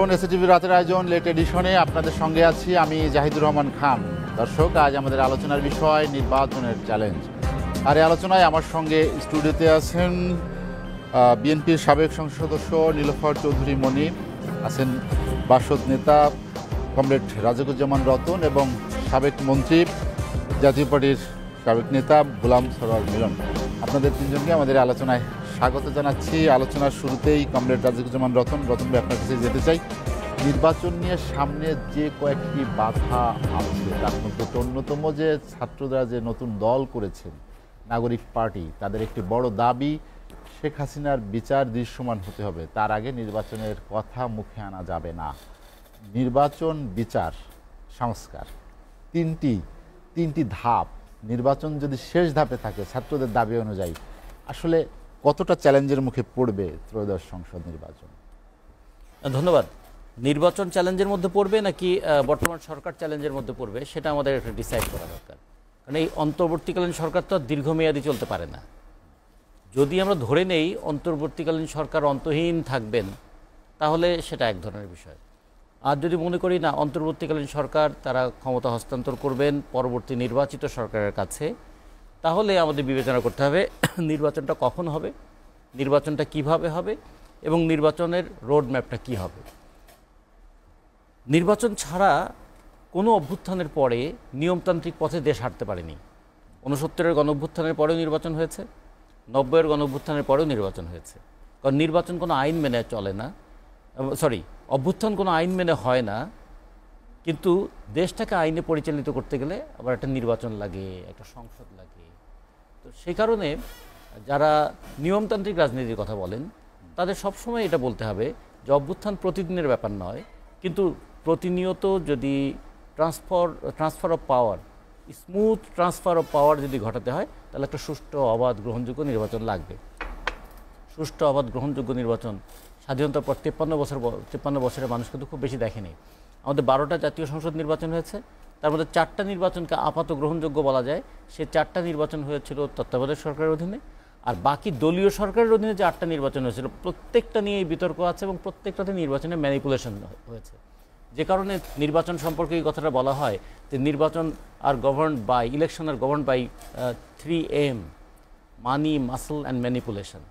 আমন্ত্রণ এসএটিভি রাতের আয়োজন লেট এডিশনে আপনাদের সঙ্গে আছি আমি জাহিদুর রহমান খান। দর্শক, আজ আমাদের আলোচনার বিষয় নির্বাচনের চ্যালেঞ্জ। আর এই আলোচনায় আমার সঙ্গে স্টুডিওতে আছেন বিএনপির সাবেক সংসদ সদস্য নীলোফার চৌধুরী মনি, আছেন বাসদ নেতা কমরেড রাজিকুজ্জামান রতন এবং সাবেক মন্ত্রী জাতীয় পার্টির সাবেক নেতা গোলাম সরোয়ার মিলন। আপনাদের তিনজনকে আমাদের আলোচনায় স্বাগত জানাচ্ছি। আলোচনার শুরুতেই কমরেড রাজিকুজ্জামান রতন ভাই আপনার কাছে যেতে চাই। নির্বাচন নিয়ে সামনে যে কয়েকটি বাধা আছে তার মধ্যে অন্যতম যে ছাত্ররা যে নতুন দল করেছেন নাগরিক পার্টি, তাদের একটি বড় দাবি শেখ হাসিনার বিচার দৃশ্যমান হতে হবে, তার আগে নির্বাচনের কথা মুখে আনা যাবে না। নির্বাচন, বিচার, সংস্কার, তিনটি ধাপ। নির্বাচন যদি শেষ ধাপে থাকে ছাত্রদের দাবি অনুযায়ী, আসলে কতটা চ্যালেঞ্জের মুখে পড়বে ত্রয়োদশ সংসদ নির্বাচন? ধন্যবাদ। নির্বাচন চ্যালেঞ্জের মধ্যে পড়বে নাকি বর্তমান সরকার চ্যালেঞ্জের মধ্যে পড়বে সেটা আমাদের একটা ডিসাইড করা দরকার। কারণ এই অন্তর্বর্তীকালীন সরকার তো দীর্ঘমেয়াদী চলতে পারে না। যদি আমরা ধরে নেই অন্তর্বর্তীকালীন সরকার অন্তহীন থাকবেন তাহলে সেটা এক ধরনের বিষয়। আর যদি মনে করি না অন্তর্বর্তীকালীন সরকার তারা ক্ষমতা হস্তান্তর করবেন পরবর্তী নির্বাচিত সরকারের কাছে, তাহলে আমাদের বিবেচনা করতে হবে নির্বাচনটা কখন হবে, নির্বাচনটা কিভাবে হবে এবং নির্বাচনের রোড ম্যাপটা কী হবে। নির্বাচন ছাড়া কোনো অভ্যুত্থানের পরে নিয়মতান্ত্রিক পথে দেশ হাঁটতে পারেনি। ৬৯-এর গণঅভ্যুত্থানের পরেও নির্বাচন হয়েছে, ৯০-এর গণঅভ্যুত্থানের পরেও নির্বাচন হয়েছে। কারণ নির্বাচন কোনো আইন মেনে চলে না, অভ্যুত্থান কোনো আইন মেনে হয় না, কিন্তু দেশটাকে আইনে পরিচালিত করতে গেলে আবার একটা নির্বাচন লাগে, একটা সংসদ লাগে। তো সেই কারণে যারা নিয়মতান্ত্রিক রাজনীতির কথা বলেন তাদের সবসময় এটা বলতে হবে যে অভ্যুত্থান প্রতিদিনের ব্যাপার নয়, কিন্তু প্রতিনিয়ত যদি transfer of power, smooth transfer of power যদি ঘটাতে হয় তাহলে একটা সুষ্ঠু, অবাধ, গ্রহণযোগ্য নির্বাচন লাগবে। সুষ্ঠু, অবাধ, গ্রহণযোগ্য নির্বাচন স্বাধীনতার পর 53 বছরের মানুষ কিন্তু খুব বেশি দেখেনি। আমাদের 12টা জাতীয় সংসদ নির্বাচন হয়েছে, তার মধ্যে 4টা নির্বাচনকে আপাত গ্রহণযোগ্য বলা যায়। সে 4টা নির্বাচন হয়েছিল তত্ত্বাবধায়ক সরকারের অধীনে, আর বাকি দলীয় সরকারের অধীনে যে 8টা নির্বাচন হয়েছিল প্রত্যেকটা নিয়েই বিতর্ক আছে এবং প্রত্যেকটাতে নির্বাচনে ম্যানিপুলেশন হয়েছে। যে কারণে নির্বাচন সম্পর্কে এই কথাটা বলা হয় যে নির্বাচন ইলেকশন আর govern by 3M: money, muscle and manipulation.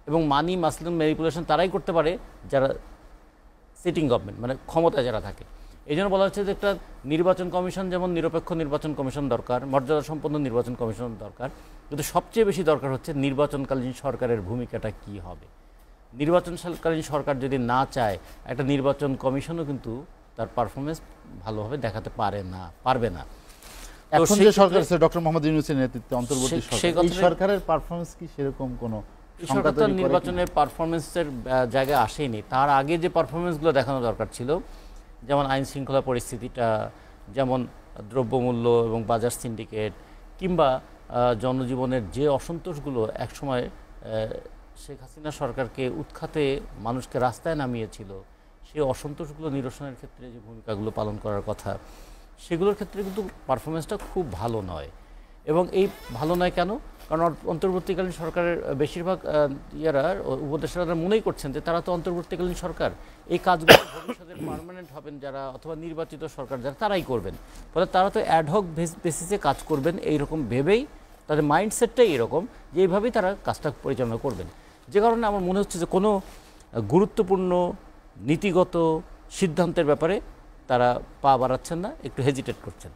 এবং মানি, মাসল অ্যান্ড ম্যানিপুলেশন তারাই করতে পারে যারা সিটিং গভর্নমেন্ট, মানে ক্ষমতায় যারা থাকে। এই জন্য বলা হচ্ছে যে একটা নির্বাচন কমিশন যেমন নিরপেক্ষ নির্বাচন কমিশন দরকার, মর্যাদা সম্পন্ন নির্বাচন কমিশন দরকার, কিন্তু সবচেয়ে বেশি দরকার হচ্ছে নির্বাচনকালীন সরকারের ভূমিকাটা কি হবে। নির্বাচনকালীন সরকার যদি না চায়, একটা নির্বাচন কমিশনও কিন্তু তার পারফরমেন্স ভালোভাবে দেখাতে পারবে না। এখন যে সরকার আছে ডক্টর মোহাম্মদ ইউনূসের নেতৃত্বে অন্তর্বর্তী সরকার, এই সরকারের পারফরমেন্স কি সেরকম কোনো সরকার তো নির্বাচনের পারফরমেন্সের জায়গায় আসেনি। তার আগে যে পারফরমেন্সগুলো দেখানো দরকার ছিল, যেমন আইন শৃঙ্খলা পরিস্থিতিটা, যেমন দ্রব্যমূল্য এবং বাজার সিন্ডিকেট, কিংবা জনজীবনের যে অসন্তোষগুলো একসময় শেখ হাসিনা সরকারকে উৎখাতে মানুষকে রাস্তায় নামিয়েছিল, সেই অসন্তোষগুলো নিরসনের ক্ষেত্রে যে ভূমিকাগুলো পালন করার কথা, সেগুলোর ক্ষেত্রে কিন্তু পারফরমেন্সটা খুব ভালো নয়। এবং এই ভালো নয় কেন? কারণ অন্তর্বর্তীকালীন সরকারের বেশিরভাগ উপদেষ্টারা মনেই করছেন যে তারা তো অন্তর্বর্তীকালীন সরকার, এই কাজগুলো ভবিষ্যতে পার্মানেন্ট হবেন যারা, অথবা নির্বাচিত সরকার যারা, তারাই করবেন। ফলে তারা তো অ্যাডহক বেসিসে কাজ করবেন এইরকম ভেবেই, তাদের মাইন্ডসেটটাই এরকম যে এইভাবেই তারা কাজটা পরিচালনা করবেন। যে কারণে আমার মনে হচ্ছে যে কোনো গুরুত্বপূর্ণ নীতিগত সিদ্ধান্তের ব্যাপারে তারা পা বাড়াচ্ছেন না, একটু হেজিটেট করছেন।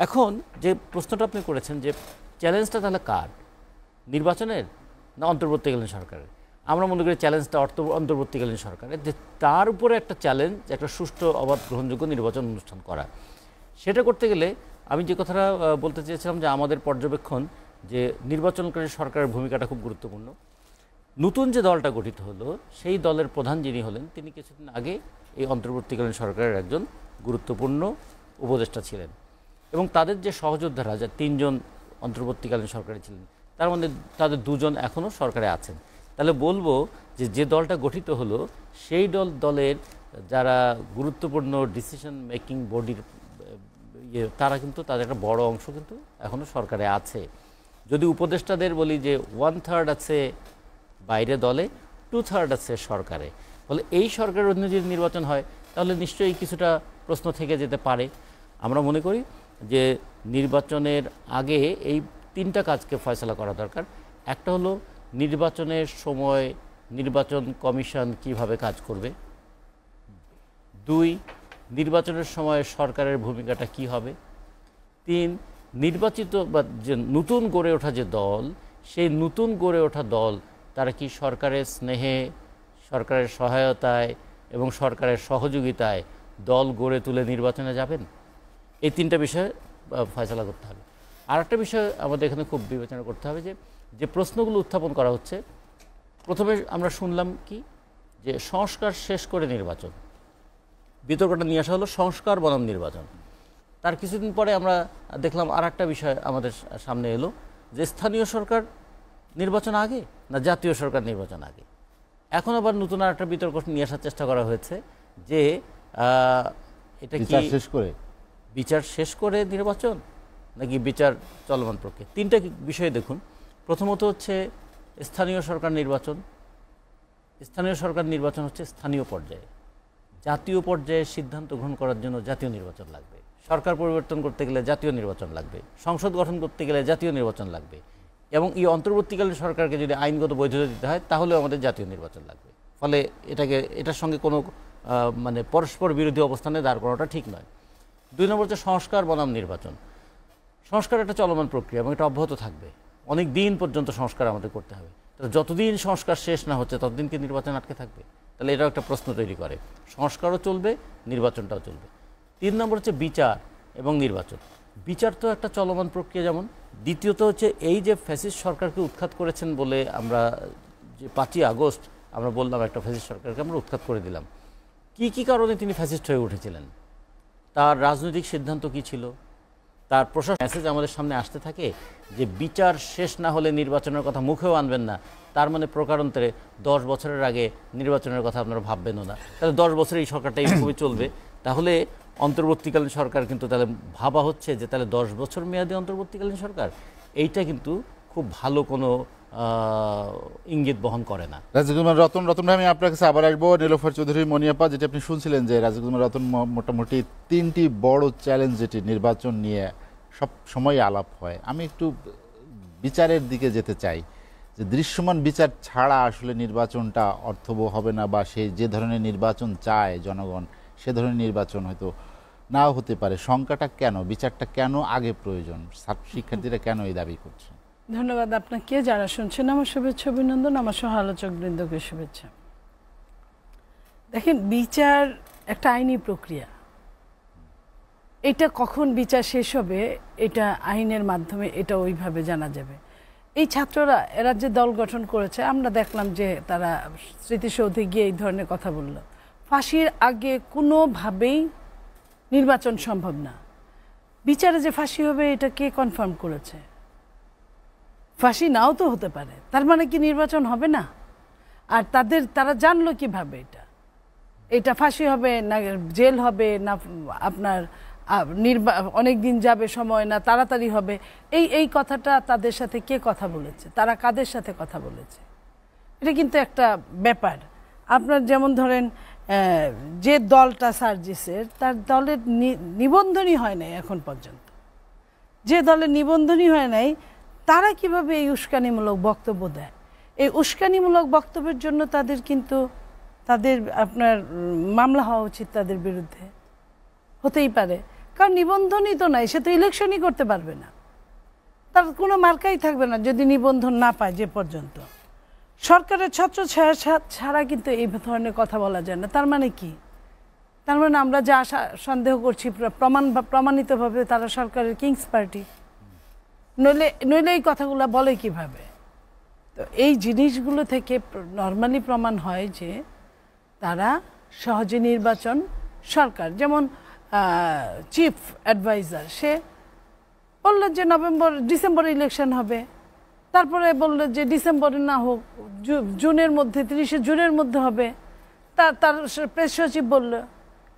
এখন যে প্রশ্নটা আপনি করেছেন যে চ্যালেঞ্জটা তাহলে কার, নির্বাচনের না অন্তর্বর্তীকালীন সরকারের? আমরা মনে করি চ্যালেঞ্জটা অন্তর্বর্তীকালীন সরকারের, যে তার উপরে একটা চ্যালেঞ্জ, একটা সুষ্ঠু, অবাধ, গ্রহণযোগ্য নির্বাচন অনুষ্ঠান করা। সেটা করতে গেলে আমি যে কথাটা বলতে চেয়েছিলাম যে আমাদের পর্যবেক্ষণ যে নির্বাচনকারী সরকারের ভূমিকাটা খুব গুরুত্বপূর্ণ। নতুন যে দলটা গঠিত হলো সেই দলের প্রধান যিনি হলেন, তিনি কিছুদিন আগে এই অন্তর্বর্তীকালীন সরকারের একজন গুরুত্বপূর্ণ উপদেষ্টা ছিলেন, এবং তাদের যে সহযোদ্ধারা, যা 3জন অন্তর্বর্তীকালীন সরকারে ছিলেন, তার মধ্যে তাদের 2জন এখনও সরকারে আছেন। তাহলে বলবো যে দলটা গঠিত হলো সেই দলের যারা গুরুত্বপূর্ণ ডিসিশন মেকিং বডির তারা কিন্তু তাদের একটা বড় অংশ কিন্তু এখনও সরকারে আছে। যদি উপদেষ্টাদের বলি যে 1/3 আছে বাইরে দলে, 2/3 আছে সরকারে, ফলে এই সরকারের অধীনে যদি নির্বাচন হয় তাহলে নিশ্চয়ই কিছুটা প্রশ্ন থেকে যেতে পারে। আমরা মনে করি যে নির্বাচনের আগে এই 3টা কাজকে ফয়সালা করা দরকার। একটা হলো নির্বাচনের সময় নির্বাচন কমিশন কিভাবে কাজ করবে, 2 নির্বাচনের সময় সরকারের ভূমিকাটা কি হবে, 3 নির্বাচিত বা যে নতুন গড়ে ওঠা যে দল, সেই নতুন গড়ে ওঠা দল তারা কি সরকারের স্নেহে, সরকারের সহায়তায় এবং সরকারের সহযোগিতায় দল গড়ে তুলে নির্বাচনে যাবেন। এই 3টা বিষয় ফয়সালা করতে হবে। আর একটা বিষয় আমাদের এখানে খুব বিবেচনা করতে হবে, যে প্রশ্নগুলো উত্থাপন করা হচ্ছে, প্রথমে আমরা শুনলাম কি যে সংস্কার শেষ করে নির্বাচন, বিতর্কটা নিয়ে আসা হলো সংস্কার বনাম নির্বাচন। তার কিছুদিন পরে আমরা দেখলাম আর একটা বিষয় আমাদের সামনে এলো, যে স্থানীয় সরকার নির্বাচন আগে না জাতীয় সরকার নির্বাচন আগে। এখন আবার নতুন আর একটা বিতর্ক নিয়ে আসার চেষ্টা করা হয়েছে যে এটা কি বিচার শেষ করে নির্বাচন নাকি বিচার চলমান প্রক্রিয়া। 3টা বিষয় দেখুন। প্রথমত হচ্ছে স্থানীয় সরকার নির্বাচন। স্থানীয় সরকার নির্বাচন হচ্ছে স্থানীয় পর্যায়ে, জাতীয় পর্যায়ে সিদ্ধান্ত গ্রহণ করার জন্য জাতীয় নির্বাচন লাগবে, সরকার পরিবর্তন করতে গেলে জাতীয় নির্বাচন লাগবে, সংসদ গঠন করতে গেলে জাতীয় নির্বাচন লাগবে, এবং এই অন্তর্বর্তীকালীন সরকারকে যদি আইনগত বৈধতা দিতে হয় তাহলেও আমাদের জাতীয় নির্বাচন লাগবে। ফলে এটার সঙ্গে কোনো মানে পরস্পর বিরোধী অবস্থানে দাঁড় করাটা ঠিক নয়। 2 নম্বর হচ্ছে সংস্কার বনাম নির্বাচন। সংস্কার একটা চলমান প্রক্রিয়া এবং এটা অব্যাহত থাকবে, অনেক দিন পর্যন্ত সংস্কার আমাদের করতে হবে। তাহলে যতদিন সংস্কার শেষ না হচ্ছে ততদিন কি নির্বাচন আটকে থাকবে? তাহলে এটাও একটা প্রশ্ন তৈরি করে। সংস্কারও চলবে, নির্বাচনটাও চলবে। 3 নম্বর হচ্ছে বিচার এবং নির্বাচন। বিচার তো একটা চলমান প্রক্রিয়া যেমন। দ্বিতীয়ত হচ্ছে এই যে ফ্যাসিস্ট সরকারকে উৎখাত করেছেন বলে আমরা যে 5ই আগস্ট আমরা বললাম একটা ফ্যাসিস্ট সরকারকে আমরা উৎখাত করে দিলাম, কি কারণে তিনি ফ্যাসিস্ট হয়ে উঠেছিলেন, তার রাজনৈতিক সিদ্ধান্ত কি ছিল, তার প্রশাসন মেসেজ আমাদের সামনে আসতে থাকে যে বিচার শেষ না হলে নির্বাচনের কথা মুখেও আনবেন না। তার মানে প্রকারান্তরে 10 বছরের আগে নির্বাচনের কথা আপনারা ভাববেনও না। তাহলে 10 বছরে এই সরকারটা এইভাবে চলবে। তাহলে অন্তর্বর্তীকালীন সরকার কিন্তু তাহলে ভাবা হচ্ছে যে তাহলে 10 বছর মেয়াদী অন্তর্বর্তীকালীন সরকার, এইটা কিন্তু খুব ভালো কোনো ইঙ্গিত বহন করে না। রাজিকুমার রতন ভাই, আমি আপনার কাছে আবার আসবো। নীলোফার চৌধুরী মনিয়াপা, যেটা আপনি শুনছিলেন যে রাজিকুমার রতন মোটামুটি 3টি বড় চ্যালেঞ্জ যেটি নির্বাচন নিয়ে সব সময় আলাপ হয়, আমি একটু বিচারের দিকে যেতে চাই। যে দৃশ্যমান বিচার ছাড়া আসলে নির্বাচনটা অর্থবহ হবে না, বা সেই যে ধরনের নির্বাচন চায় জনগণ সে ধরনের নির্বাচন হয়তো নাও হতে পারে। শঙ্কাটা কেন, বিচারটা কেন আগে প্রয়োজন, শিক্ষার্থীরা কেন এই দাবি করছে? ধন্যবাদ আপনাকে। যারা শুনছেন আমার শুভেচ্ছা অভিনন্দন, আমার সহ আলোচক বৃন্দকে শুভেচ্ছা। দেখেন, বিচার একটা আইনি প্রক্রিয়া। এটা কখন বিচার শেষ হবে এটা আইনের মাধ্যমে এটা ওইভাবে জানা যাবে। এই ছাত্ররা এরা যে দল গঠন করেছে, আমরা দেখলাম যে তারা স্মৃতিসৌধে গিয়ে এই ধরনের কথা বলল। ফাঁসির আগে কোনোভাবেই নির্বাচন সম্ভব না। বিচারে যে ফাঁসি হবে এটা কে কনফার্ম করেছে? ফাঁসি নাও তো হতে পারে, তার মানে কি নির্বাচন হবে না? আর তারা জানলো কিভাবে এটা ফাঁসি হবে না জেল হবে না আপনার অনেক দিন যাবে সময়, না তাড়াতাড়ি হবে? এই কথাটা তাদের সাথে কে কথা বলেছে, তারা কাদের সাথে কথা বলেছে? এটা কিন্তু একটা ব্যাপার। আপনার যেমন ধরেন যে দলটা সার্জিসের, তার দলের নিবন্ধনই হয় নাই এখন পর্যন্ত। যে দলের নিবন্ধনই হয় নাই তারা কিভাবে এই উস্কানিমূলক বক্তব্য দেয়? এই উস্কানিমূলক বক্তব্যের জন্য তাদের আপনার মামলা হওয়া উচিত তাদের বিরুদ্ধে। হতেই পারে, কারণ নিবন্ধনই তো নাই, সে তো ইলেকশনই করতে পারবে না, তার কোনো মার্কাই থাকবে না যদি নিবন্ধন না পায়। যে পর্যন্ত সরকারের ছত্রছায়া ছাড়া কিন্তু এই ধরনের কথা বলা যায় না। তার মানে কি? তার মানে আমরা যা সন্দেহ করছি প্রমাণিতভাবে তারা সরকারের কিংস পার্টি, নইলে এই কথাগুলো বলে কিভাবে? তো এই জিনিসগুলো থেকে নর্মালি প্রমাণ হয় যে তারা সহজে নির্বাচন, সরকার যেমন চিফ অ্যাডভাইজার সে বলল যে ডিসেম্বরে ইলেকশন হবে, তারপরে বলল যে ডিসেম্বরে না হোক জুনের মধ্যে 30শে জুনের মধ্যে হবে। তার প্রেস সচিব বলল,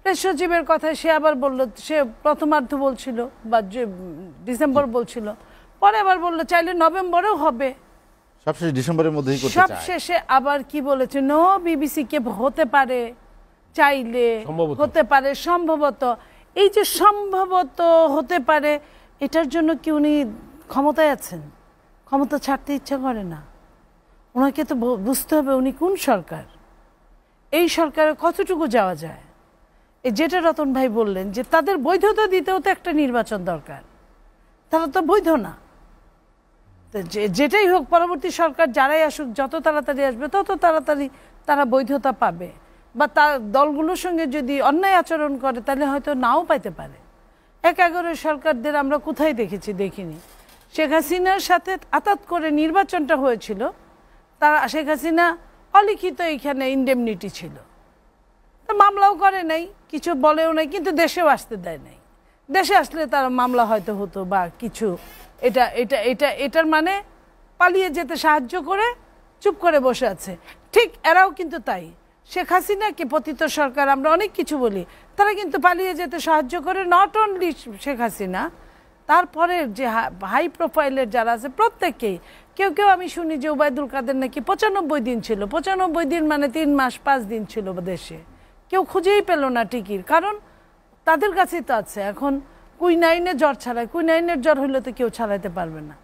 প্রেস সচিবের কথায় সে আবার বলল, সে প্রথমার্ধ বলছিল বা ডিসেম্বর বলছিল, পরে আবার বলল চাইলে নভেম্বরেও হবে, সবশেষে ডিসেম্বরের মধ্যেই করতে চায়। সবশেষে আবার কি বলেছে, নো বিবিসি কে হতে পারে চাইলে হতে পারে, সম্ভবত। এই যে সম্ভবত হতে পারে, এটার জন্য কি উনি ক্ষমতায় আছেন? ক্ষমতা ছাড়তে ইচ্ছা করে না। ওনাকে তো বুঝতে হবে উনি কোন সরকার, এই সরকারে কতটুকু যাওয়া যায়। যেটা রতন ভাই বললেন যে তাদের বৈধতা দিতেও তো একটা নির্বাচন দরকার, তারা তো বৈধ না। যেটাই হোক, পরবর্তী সরকার যারাই আসুক, যত তাড়াতাড়ি আসবে তত তাড়াতাড়ি তারা বৈধতা পাবে, বা তার দলগুলোর সঙ্গে যদি অন্যায় আচরণ করে তাহলে হয়তো নাও পাইতে পারে। 11 সরকারদের আমরা কোথায় দেখেছি? দেখিনি। শেখ হাসিনার সাথে আতাত করে নির্বাচনটা হয়েছিল, তারা শেখ হাসিনা অলিখিত এইখানে ইনডেমনিটি ছিল, মামলাও করে নাই, কিছু বলেও নাই, কিন্তু দেশেও আসতে দেয় নাই। দেশে আসলে তার মামলা হয়তো হতো বা কিছু। এটার মানে পালিয়ে যেতে সাহায্য করে চুপ করে বসে আছে। ঠিক এরাও কিন্তু তাই। শেখ হাসিনাকে পতিত সরকার আমরা অনেক কিছু বলি, তারা কিন্তু পালিয়ে যেতে সাহায্য করে। নট অনলি শেখ হাসিনা, তারপরে যে হাই প্রোফাইলের যারা আছে প্রত্যেককেই। কেউ কেউ আমি শুনি যে ওবায়দুল কাদের নাকি 95 দিন ছিল। 95 দিন মানে 3 মাস 5 দিন ছিল দেশে, কেউ খুঁজেই পেল না টিকির। কারণ তাদের কাছেই তো আছে। এখন কুইনাইনে জ্বর ছাড়ায়, কুইনাইনের জ্বর হলে তো কেউ ছাড়াইতে পারবে না,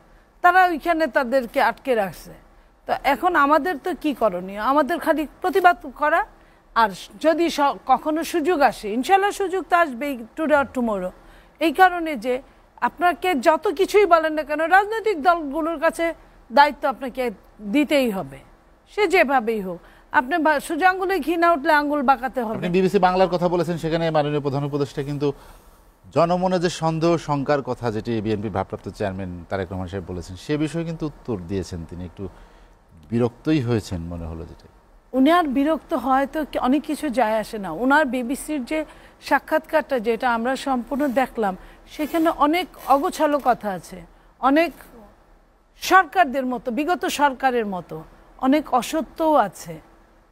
তারা ওইখানে তাদেরকে আটকে রাখছে। তো এখন আমাদের তো কি করণীয়? আমাদের খালি প্রতিবাদ করা। আর যদি কখনো সুযোগ আসে, ইনশাল্লাহ সুযোগ তো আসবেই, টুডে অর টুমোরো। এই কারণে যে আপনাকে যত কিছুই বলেন না কেন, রাজনৈতিক দলগুলোর কাছে দায়িত্ব আপনাকে দিতেই হবে, সে যেভাবেই হোক। আপনি সোজা আঙ্গুলে ঘি না উঠলে আঙ্গুল বাঁকাতে হবে। আপনি বিবিসি বাংলার কথা বলেছেন, সেখানে মাননীয় প্রধান উপদেষ্টা কিন্তু জনমনে যে সন্দেহ শঙ্কার কথা, যেটি বিএনপি ভারপ্রাপ্ত চেয়ারম্যান তারেক রহমান সাহেব বলেছেন, সে বিষয়ে কিন্তু উত্তর দিয়েছেন। তিনি একটু বিরক্তই হয়েছেন মনে হলো। যেটা উনি আর বিরক্ত হয়তো অনেক কিছু যায় আসে না। ওনার বিবিসির যে সাক্ষাৎকারটা যেটা আমরা সম্পূর্ণ দেখলাম, সেখানে অনেক অগোছালো কথা আছে, অনেক সরকারদের মতো, বিগত সরকারের মতো অনেক অসত্যও আছে,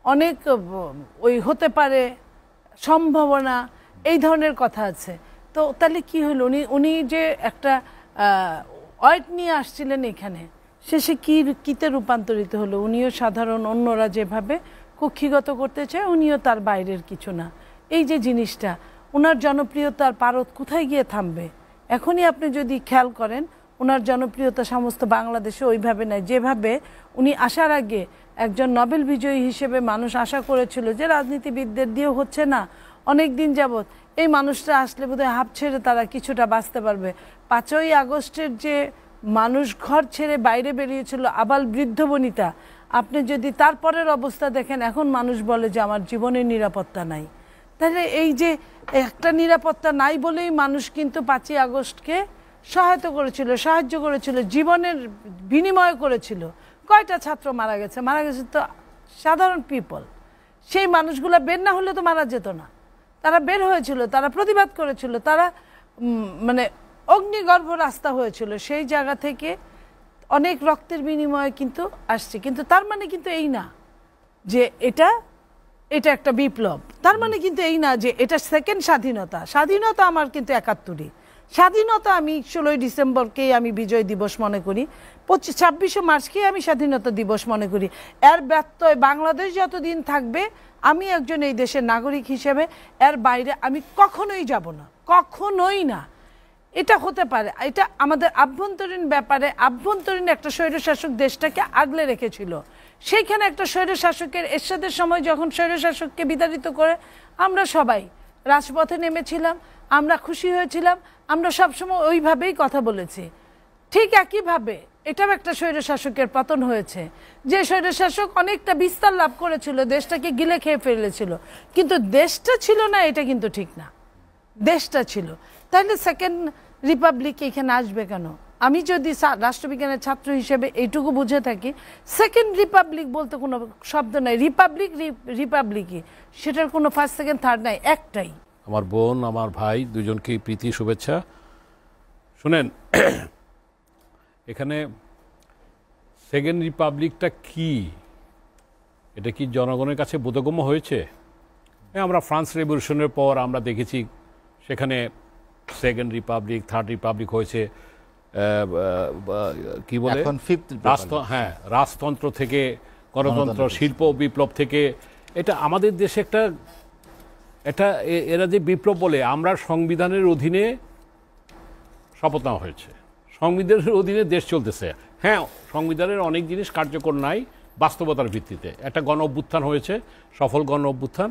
অনেক ওই হতে পারে সম্ভাবনা, এই ধরনের কথা আছে। তো তাহলে কি হলো? উনি যে একটা ওয়েট নিয়ে আসছিলেন এখানে, শেষে কিতে রূপান্তরিত হলো? উনিও সাধারণ, অন্যরা যেভাবে কক্ষিগত করতে চায়, উনিও তার বাইরের কিছু না। এই যে জিনিসটা, ওনার জনপ্রিয়তার পারদ কোথায় গিয়ে থামবে? এখনই আপনি যদি খেয়াল করেন, ওনার জনপ্রিয়তা সমস্ত বাংলাদেশে ওইভাবে নাই যেভাবে উনি আসার আগে একজন নোবেল বিজয়ী হিসেবে মানুষ আশা করেছিল যে রাজনীতিবিদদের দিয়ে হচ্ছে না, অনেক দিন যাবৎ এই মানুষটা আসলে বোধহয় হাঁপ ছেড়ে তারা কিছুটা বাঁচতে পারবে। 5ই আগস্টের যে মানুষ ঘর ছেড়ে বাইরে বেরিয়েছিল, আবাল বৃদ্ধ বনিতা, আপনি যদি তারপরের অবস্থা দেখেন, এখন মানুষ বলে যে আমার জীবনের নিরাপত্তা নাই। তাহলে এই যে একটা নিরাপত্তা নাই বলেই মানুষ কিন্তু 5ই আগস্টকে সহায়তা করেছিল, সাহায্য করেছিল, জীবনের বিনিময় করেছিল। কয়টা ছাত্র মারা গেছে? মারা গেছে তো সাধারণ পিপল। সেই মানুষগুলো বের না হলে তো মারা যেত না। তারা বের হয়েছিল, তারা প্রতিবাদ করেছিল, তারা মানে অগ্নিগর্ভ রাস্তা হয়েছিল। সেই জায়গা থেকে অনেক রক্তের বিনিময়ে কিন্তু আসছে। কিন্তু তার মানে কিন্তু এই না যে এটা একটা বিপ্লব। তার মানে কিন্তু এই না যে এটা সেকেন্ড স্বাধীনতা। স্বাধীনতা আমার কিন্তু 71-ই স্বাধীনতা। আমি 16ই ডিসেম্বরকেই আমি বিজয় দিবস মনে করি, 26শে মার্চকেই আমি স্বাধীনতা দিবস মনে করি। এর ব্যত্যয় বাংলাদেশ যতদিন থাকবে, আমি একজন এই দেশের নাগরিক হিসেবে এর বাইরে আমি কখনোই যাব না, কখনোই না। এটা হতে পারে, এটা আমাদের আভ্যন্তরীণ ব্যাপারে। আভ্যন্তরীণ একটা স্বৈরশাসক দেশটাকে আগলে রেখেছিল। সেইখানে একটা স্বৈরশাসকের এরশাদের সময় যখন স্বৈরশাসককে বিতাড়িত করে আমরা সবাই রাজপথে নেমেছিলাম, আমরা খুশি হয়েছিলাম, আমরা সবসময় ওইভাবেই কথা বলেছি। ঠিক একইভাবে এটাও একটা স্বৈরশাসকের পতন হয়েছে, যে স্বৈরশাসক অনেকটা বিস্তার লাভ করেছিল, দেশটাকে গিলে খেয়ে ফেলেছিল, কিন্তু দেশটা ছিল না। এটা কিন্তু ঠিক না, দেশটা ছিল। তাহলে সেকেন্ড রিপাবলিক এখানে আসবে কেন? আমি যদি রাষ্ট্রবিজ্ঞানের ছাত্র হিসেবে এইটুকু বুঝে থাকি, সেকেন্ড রিপাবলিক বলতে কোনো শব্দ নাই। রিপাবলিকই, সেটার কোনো ফার্স্ট সেকেন্ড থার্ড নাই, একটাই। আমার বোন, আমার ভাই, দুজনকেই প্রীতি শুভেচ্ছা। শুনেন, এখানে সেকেন্ড রিপাবলিকটা কি, এটা কি জনগণের কাছে বোধগম্য হয়েছে? আমরা ফ্রান্স রেভলিউশনের পর আমরা দেখেছি সেখানে সেকেন্ড রিপাবলিক, থার্ড রিপাবলিক হয়েছে। কি বলে, হ্যাঁ, রাজতন্ত্র থেকে গণতন্ত্র, শিল্প বিপ্লব থেকে। এটা আমাদের দেশে একটা এরা যে বিপ্লব বলে, আমরা সংবিধানের অধীনে শপথ নেওয়া হয়েছে, সংবিধানের অধীনে দেশ চলতেছে। হ্যাঁ, সংবিধানের অনেক জিনিস কার্যকর নাই বাস্তবতার ভিত্তিতে। একটা গণ অভ্যুত্থান হয়েছে, সফল গণ অভ্যুত্থান,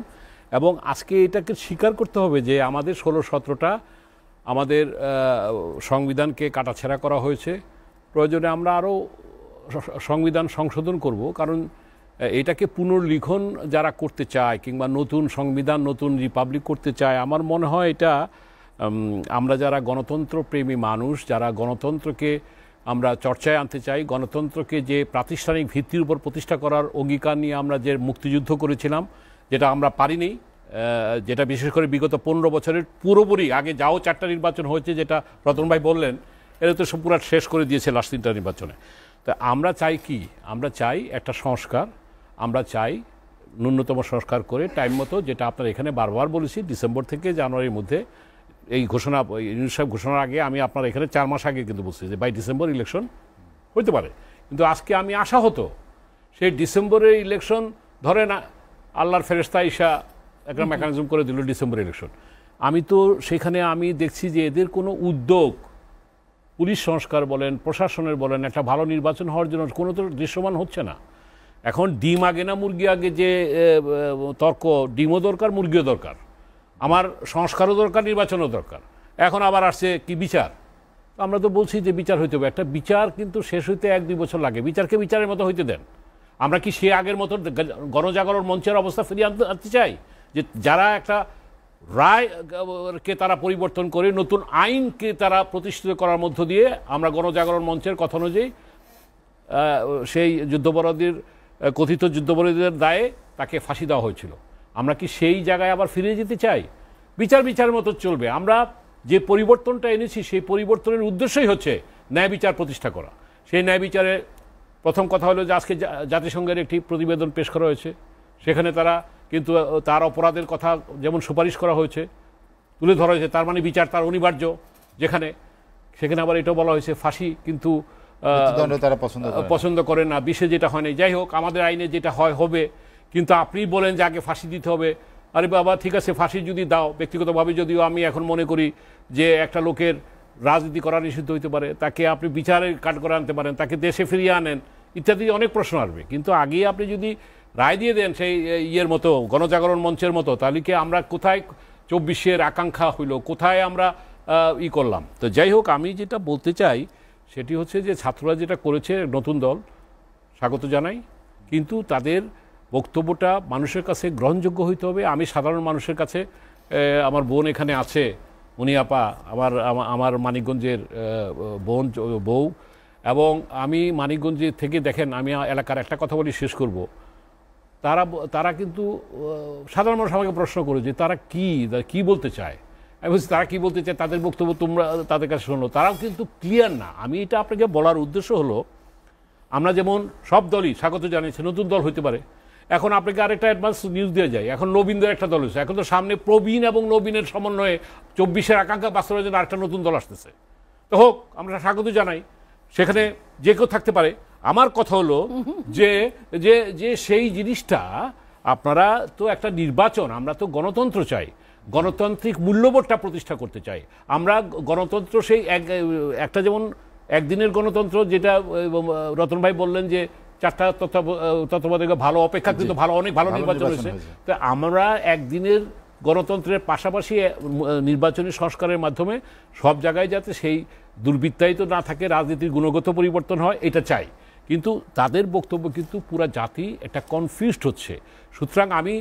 এবং আজকে এটাকে স্বীকার করতে হবে যে আমাদের 16-17টা আমাদের সংবিধানকে কাটাছেঁড়া করা হয়েছে। প্রয়োজনে আমরা আরও সংবিধান সংশোধন করব, কারণ এটাকে পুনর্লিখন যারা করতে চায় কিংবা নতুন সংবিধান, নতুন রিপাবলিক করতে চায়, আমার মনে হয় এটা আমরা যারা গণতন্ত্র প্রেমী মানুষ, যারা গণতন্ত্রকে আমরা চর্চায় আনতে চাই, গণতন্ত্রকে যে প্রাতিষ্ঠানিক ভিত্তির উপর প্রতিষ্ঠা করার অঙ্গীকার নিয়ে আমরা যে মুক্তিযুদ্ধ করেছিলাম, যেটা আমরা পারিনি, যেটা বিশেষ করে বিগত 15 বছরের পুরোপুরি আগে যাও 4টা নির্বাচন হয়েছে, যেটা রতন ভাই বললেন, এটা তো সব পুরো শেষ করে দিয়েছে লাস্ট 3টা নির্বাচনে। তো আমরা চাই কি? আমরা চাই একটা সংস্কার, আমরা চাই ন্যূনতম সংস্কার করে টাইম মতো, যেটা আপনার এখানে বারবার বলেছি, ডিসেম্বর থেকে জানুয়ারির মধ্যে এই ঘোষণা, ইউনূস সাহেব ঘোষণার আগে আমি আপনার এখানে 4 মাস আগে কিন্তু বলছি যে বাই ডিসেম্বর ইলেকশন হইতে পারে। কিন্তু আজকে আমি আশা হতো সেই ডিসেম্বরের ইলেকশন, ধরে না আল্লাহর ফেরেশতা ঈশা একটা মেকানিজম করে দিল ডিসেম্বর ইলেকশন, আমি তো সেখানে আমি দেখছি যে এদের কোনো উদ্যোগ, পুলিশ সংস্কার বলেন, প্রশাসনের বলেন, একটা ভালো নির্বাচন হওয়ার জন্য কোনো তো দৃশ্যমান হচ্ছে না। এখন ডিম আগে না মুরগি আগে যে তর্ক, ডিমও দরকার, মুরগিও দরকার, আমার সংস্কারও দরকার, নির্বাচনও দরকার। এখন আবার আসছে কি বিচার। আমরা তো বলছি যে বিচার হইতে হবে, একটা বিচার কিন্তু শেষ হইতে 1-2 বছর লাগে। বিচারকে বিচারের মতো হইতে দেন। আমরা কি সে আগের মতো গণজাগরণ মঞ্চের অবস্থা ফিরিয়ে আনতে চাই, যে যারা একটা রায়কে তারা পরিবর্তন করে নতুন আইনকে তারা প্রতিষ্ঠিত করার মধ্য দিয়ে আমরা গণজাগরণ মঞ্চের কথা অনুযায়ী সেই যুদ্ধাপরাধীর, কথিত যুদ্ধাপরাধীদের দায়ে তাকে ফাঁসি দেওয়া হয়েছিল, আমরা কি সেই জায়গায় আবার ফিরে যেতে চাই? বিচারের মতো চলবে। আমরা যে পরিবর্তনটা এনেছি সেই পরিবর্তনের উদ্দেশ্যই হচ্ছে ন্যায় বিচার প্রতিষ্ঠা করা। সেই ন্যায় বিচারে প্রথম কথা হলো যে আজকে জাতিসংঘের একটি প্রতিবেদন পেশ করা হয়েছে, সেখানে তারা কিন্তু তার অপরাধের কথা যেমন সুপারিশ করা হয়েছে, তুলে ধরা হয়েছে, তার মানে বিচার তার অনিবার্য, যেখানে সেখানে আবার এটাও বলা হয়েছে ফাঁসি কিন্তু তারা পছন্দ করে না, বিশে যেটা হয় না। যাই হোক, আমাদের আইনে যেটা হয় হবে, কিন্তু আপনি বলেন যে আগে ফাঁসি দিতে হবে। আরে বাবা, ঠিক আছে, ফাঁসি যদি দাও, ব্যক্তিগতভাবে যদিও আমি এখন মনে করি যে একটা লোকের রাজনীতি করা নিষিদ্ধ হইতে পারে, তাকে আপনি বিচারের কাঠ করে আনতে পারেন, তাকে দেশে ফিরিয়ে আনেন, ইত্যাদি অনেক প্রশ্ন আসবে। কিন্তু আগে আপনি যদি রায় দিয়ে দেন সেই ইয়ের মতো, গণজাগরণ মঞ্চের মতো, তাহলে কি আমরা কোথায় 24-এর আকাঙ্ক্ষা হইল, কোথায় আমরা করলাম? তো যাই হোক, আমি যেটা বলতে চাই সেটি হচ্ছে যে ছাত্ররা যেটা করেছে, নতুন দল স্বাগত জানাই, কিন্তু তাদের বক্তব্যটা মানুষের কাছে গ্রহণযোগ্য হইতে হবে। আমি সাধারণ মানুষের কাছে, আমার বোন এখানে আছে, উনি আপা আমার মানিকগঞ্জের বউ, এবং আমি মানিকগঞ্জ থেকে, দেখেন আমি এলাকার একটা কথা বলি শেষ করব, তারা কিন্তু সাধারণ মানুষ আমাকে প্রশ্ন করে যে তারা কি বলতে চায়। আমি বলছি তারা কি বলতে চায়, তাদের বক্তব্য তোমরা তাদের কাছে শোনো, তারাও কিন্তু ক্লিয়ার না। আমি এটা আপনাকে বলার উদ্দেশ্য হলো, আমরা যেমন সব দলই স্বাগত জানিয়েছি, নতুন দল হইতে পারে। এখন আপনাকে আরেকটা অ্যাডভান্স নিউজ দেওয়া যায়, এখন নবীনদের একটা দল হয়েছে, এখন তো সামনে প্রবীণ এবং নবীনের সমন্বয়ে 24-এর আকাঙ্ক্ষা বাস্তবায়নের জন্য আরেকটা নতুন দল আসতেছে। তো হোক, আমরা স্বাগত জানাই, সেখানে যে কেউ থাকতে পারে। আমার কথা হলো যে যে সেই জিনিসটা, আপনারা তো একটা নির্বাচন, আমরা তো গণতন্ত্র চাই, গণতান্ত্রিক মূল্যবোধটা প্রতিষ্ঠা করতে চাই আমরা। গণতন্ত্র সেই একটা যেমন একদিনের গণতন্ত্র, যেটা রতন ভাই বললেন যে 4টা তত্ত্বাবধায়ক ভালো, অপেক্ষাকৃত ভালো, অনেক ভালো নির্বাচন হয়েছে। তো আমরা একদিনের গণতন্ত্রের পাশাপাশি নির্বাচনী সংস্কারের মাধ্যমে সব জায়গায় যাতে সেই দুর্বৃত্তায়িত না থাকে, রাজনীতির গুণগত পরিবর্তন হয়, এটা চাই। কিন্তু তাদের বক্তব্য কিন্তু পুরা জাতি একটা কনফিউজড হচ্ছে। সুতরাং আমি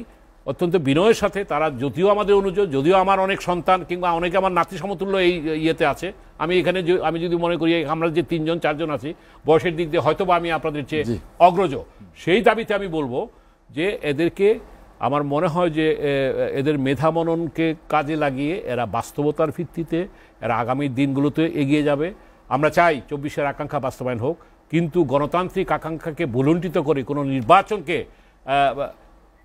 অত্যন্ত বিনয়ের সাথে, তারা যদিও আমাদের অনুজ, যদিও আমার অনেক সন্তান কিংবা অনেকে আমার নাতি সমতুল্য এই ইয়েতে আছে, আমি এখানে আমি যদি মনে করি আমরা যে 3-4 আছি, বয়সের দিক দিয়ে হয়তো বা আমি আপনাদের চেয়ে অগ্রজ, সেই দাবিতে আমি বলবো যে এদেরকে, আমার মনে হয় যে এদের মেধা মননকে কাজে লাগিয়ে এরা বাস্তবতার ভিত্তিতে এরা আগামী দিনগুলোতে এগিয়ে যাবে। আমরা চাই 24-এর আকাঙ্ক্ষা বাস্তবায়ন হোক, কিন্তু গণতান্ত্রিক আকাঙ্ক্ষাকে ভুলুণ্ঠিত করে কোনো নির্বাচনকে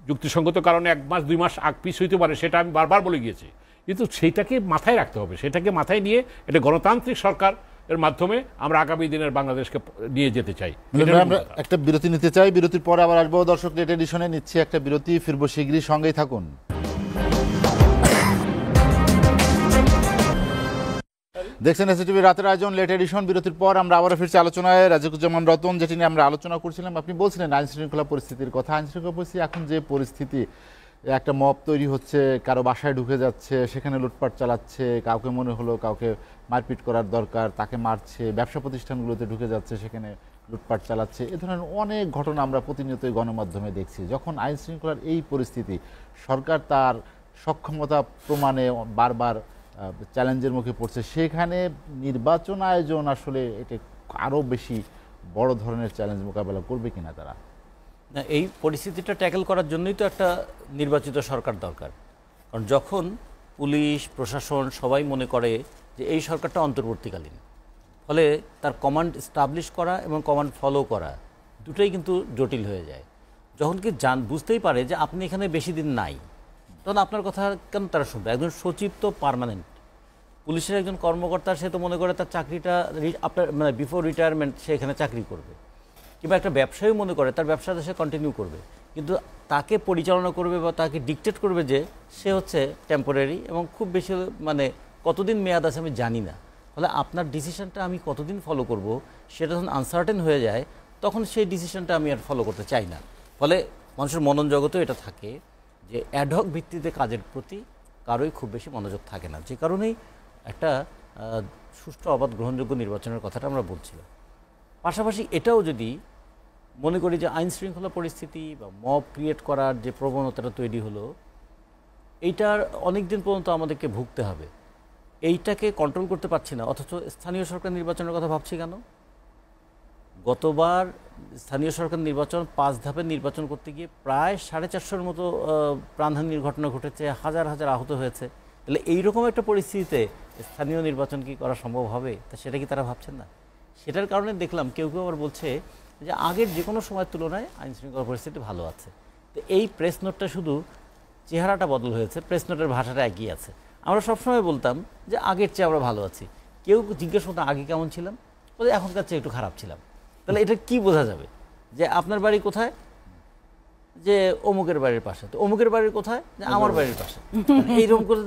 যুক্তিসঙ্গত কারণে 1 মাস 2 মাস আগ পিছ হইতে পারে, সেটা আমি বারবার বলে গিয়েছি। কিন্তু সেইটাকে মাথায় রাখতে হবে, সেটাকে মাথায় নিয়ে এটা গণতান্ত্রিক সরকার এর মাধ্যমে আমরা আগামী দিনের বাংলাদেশকে নিয়ে যেতে চাই। আমরা একটা বিরতি নিতে চাই, বিরতির পরে আবার আসবো। দর্শক, লেট এডিশনে নিচ্ছি একটা বিরতি, ফিরবো শীঘ্রই, সঙ্গেই থাকুন। দেখছেন এসএটিভি রাতের আয়োজন লেট এডিশন। বিরতির পর আমরা আবারও ফিরছি আলোচনায়। রাজিকুজ্জামান রতন, যেটি নিয়ে আমরা আলোচনা করছিলাম, আপনি বলছিলেন আইন শৃঙ্খলা পরিস্থিতির কথা। আইন শৃঙ্খলা পরিস্থিতি এখন যে পরিস্থিতি, একটা মব তৈরি হচ্ছে, কারো বাসায় ঢুকে যাচ্ছে, সেখানে লুটপাট চালাচ্ছে, কাউকে মনে হলো কাউকে মারপিট করার দরকার, তাকে মারছে, ব্যবসা প্রতিষ্ঠানগুলোতে ঢুকে যাচ্ছে, সেখানে লুটপাট চালাচ্ছে, এ ধরনের অনেক ঘটনা আমরা প্রতিনিয়তই গণমাধ্যমে দেখছি। যখন আইন শৃঙ্খলার এই পরিস্থিতি, সরকার তার সক্ষমতা প্রমাণে বারবার চ্যালেঞ্জের মুখে পড়ছে, সেখানে নির্বাচন আয়োজন আসলে এটা আরও বেশি বড় ধরনের চ্যালেঞ্জ মোকাবেলা করবে কিনা তারা? না, এই পরিস্থিতিটা ট্যাকেল করার জন্যই তো একটা নির্বাচিত সরকার দরকার। কারণ যখন পুলিশ প্রশাসন সবাই মনে করে যে এই সরকারটা অন্তর্বর্তীকালীন, ফলে তার কমান্ড এস্টাবলিশ করা এবং কমান্ড ফলো করা দুটোই কিন্তু জটিল হয়ে যায়। যখন কি বুঝতেই পারে যে আপনি এখানে বেশি দিন নাই, তখন আপনার কথা কেন তারা শুনবে? একজন সচিব তো পার্মানেন্ট, পুলিশের একজন কর্মকর্তা, সে তো মনে করে তার চাকরিটা আপনার মানে বিফোর রিটায়ারমেন্ট সে এখানে চাকরি করবে। কিংবা একটা ব্যবসায়ী মনে করে তার ব্যবসাটা সে কন্টিনিউ করবে, কিন্তু তাকে পরিচালনা করবে বা তাকে ডিকটেট করবে যে সে হচ্ছে টেম্পোরারি এবং খুব বেশি মানে কতদিন মেয়াদ আছে আমি জানি না, ফলে আপনার ডিসিশনটা আমি কতদিন ফলো করব সেটা যখন আনসার্টেন হয়ে যায়, তখন সেই ডিসিশনটা আমি আর ফলো করতে চাই না। ফলে মানুষের মনন জগতেও এটা থাকে যে অ্যাডহক ভিত্তিতে কাজের প্রতি কারোই খুব বেশি মনোযোগ থাকে না, যে কারণেই একটা সুষ্ঠু অবাধ গ্রহণযোগ্য নির্বাচনের কথাটা আমরা বলছিলাম। পাশাপাশি এটাও যদি মনে করি যে আইন শৃঙ্খলা পরিস্থিতি বা মব ক্রিয়েট করার যে প্রবণতাটা তৈরি হলো, এইটার অনেক দিন পর্যন্ত আমাদেরকে ভুগতে হবে। এইটাকে কন্ট্রোল করতে পারছি না, অথচ স্থানীয় সরকার নির্বাচনের কথা ভাবছি কেন? গতবার স্থানীয় সরকার নির্বাচন 5 ধাপের নির্বাচন করতে গিয়ে প্রায় 450-র মতো প্রাণহানির ঘটনা ঘটেছে, হাজার হাজার আহত হয়েছে। তাহলে এইরকম একটা পরিস্থিতিতে স্থানীয় নির্বাচন কি করা সম্ভব হবে? তা সেটা কি তারা ভাবছেন না? সেটার কারণে দেখলাম কেউ কেউ আবার বলছে যে আগের যে কোনো সময়ের তুলনায় আইন শৃঙ্খলা পরিস্থিতি ভালো আছে। তো এই প্রেস নোটটা শুধু চেহারাটা বদল হয়েছে, প্রেস নোটের ভাষাটা একই আছে। আমরা সবসময় বলতাম যে আগের চেয়ে আমরা ভালো আছি। কেউ জিজ্ঞেস করতাম আগে কেমন ছিলাম, বলে এখনকার চেয়ে একটু খারাপ ছিলাম। তাহলে এটা কি বোঝা যাবে? যে আপনার বাড়ি কোথায়? যে অমুকের বাড়ির পাশে। তো অমুকের বাড়ির কোথায়? যে আমার বাড়ির পাশে। এইরকম করে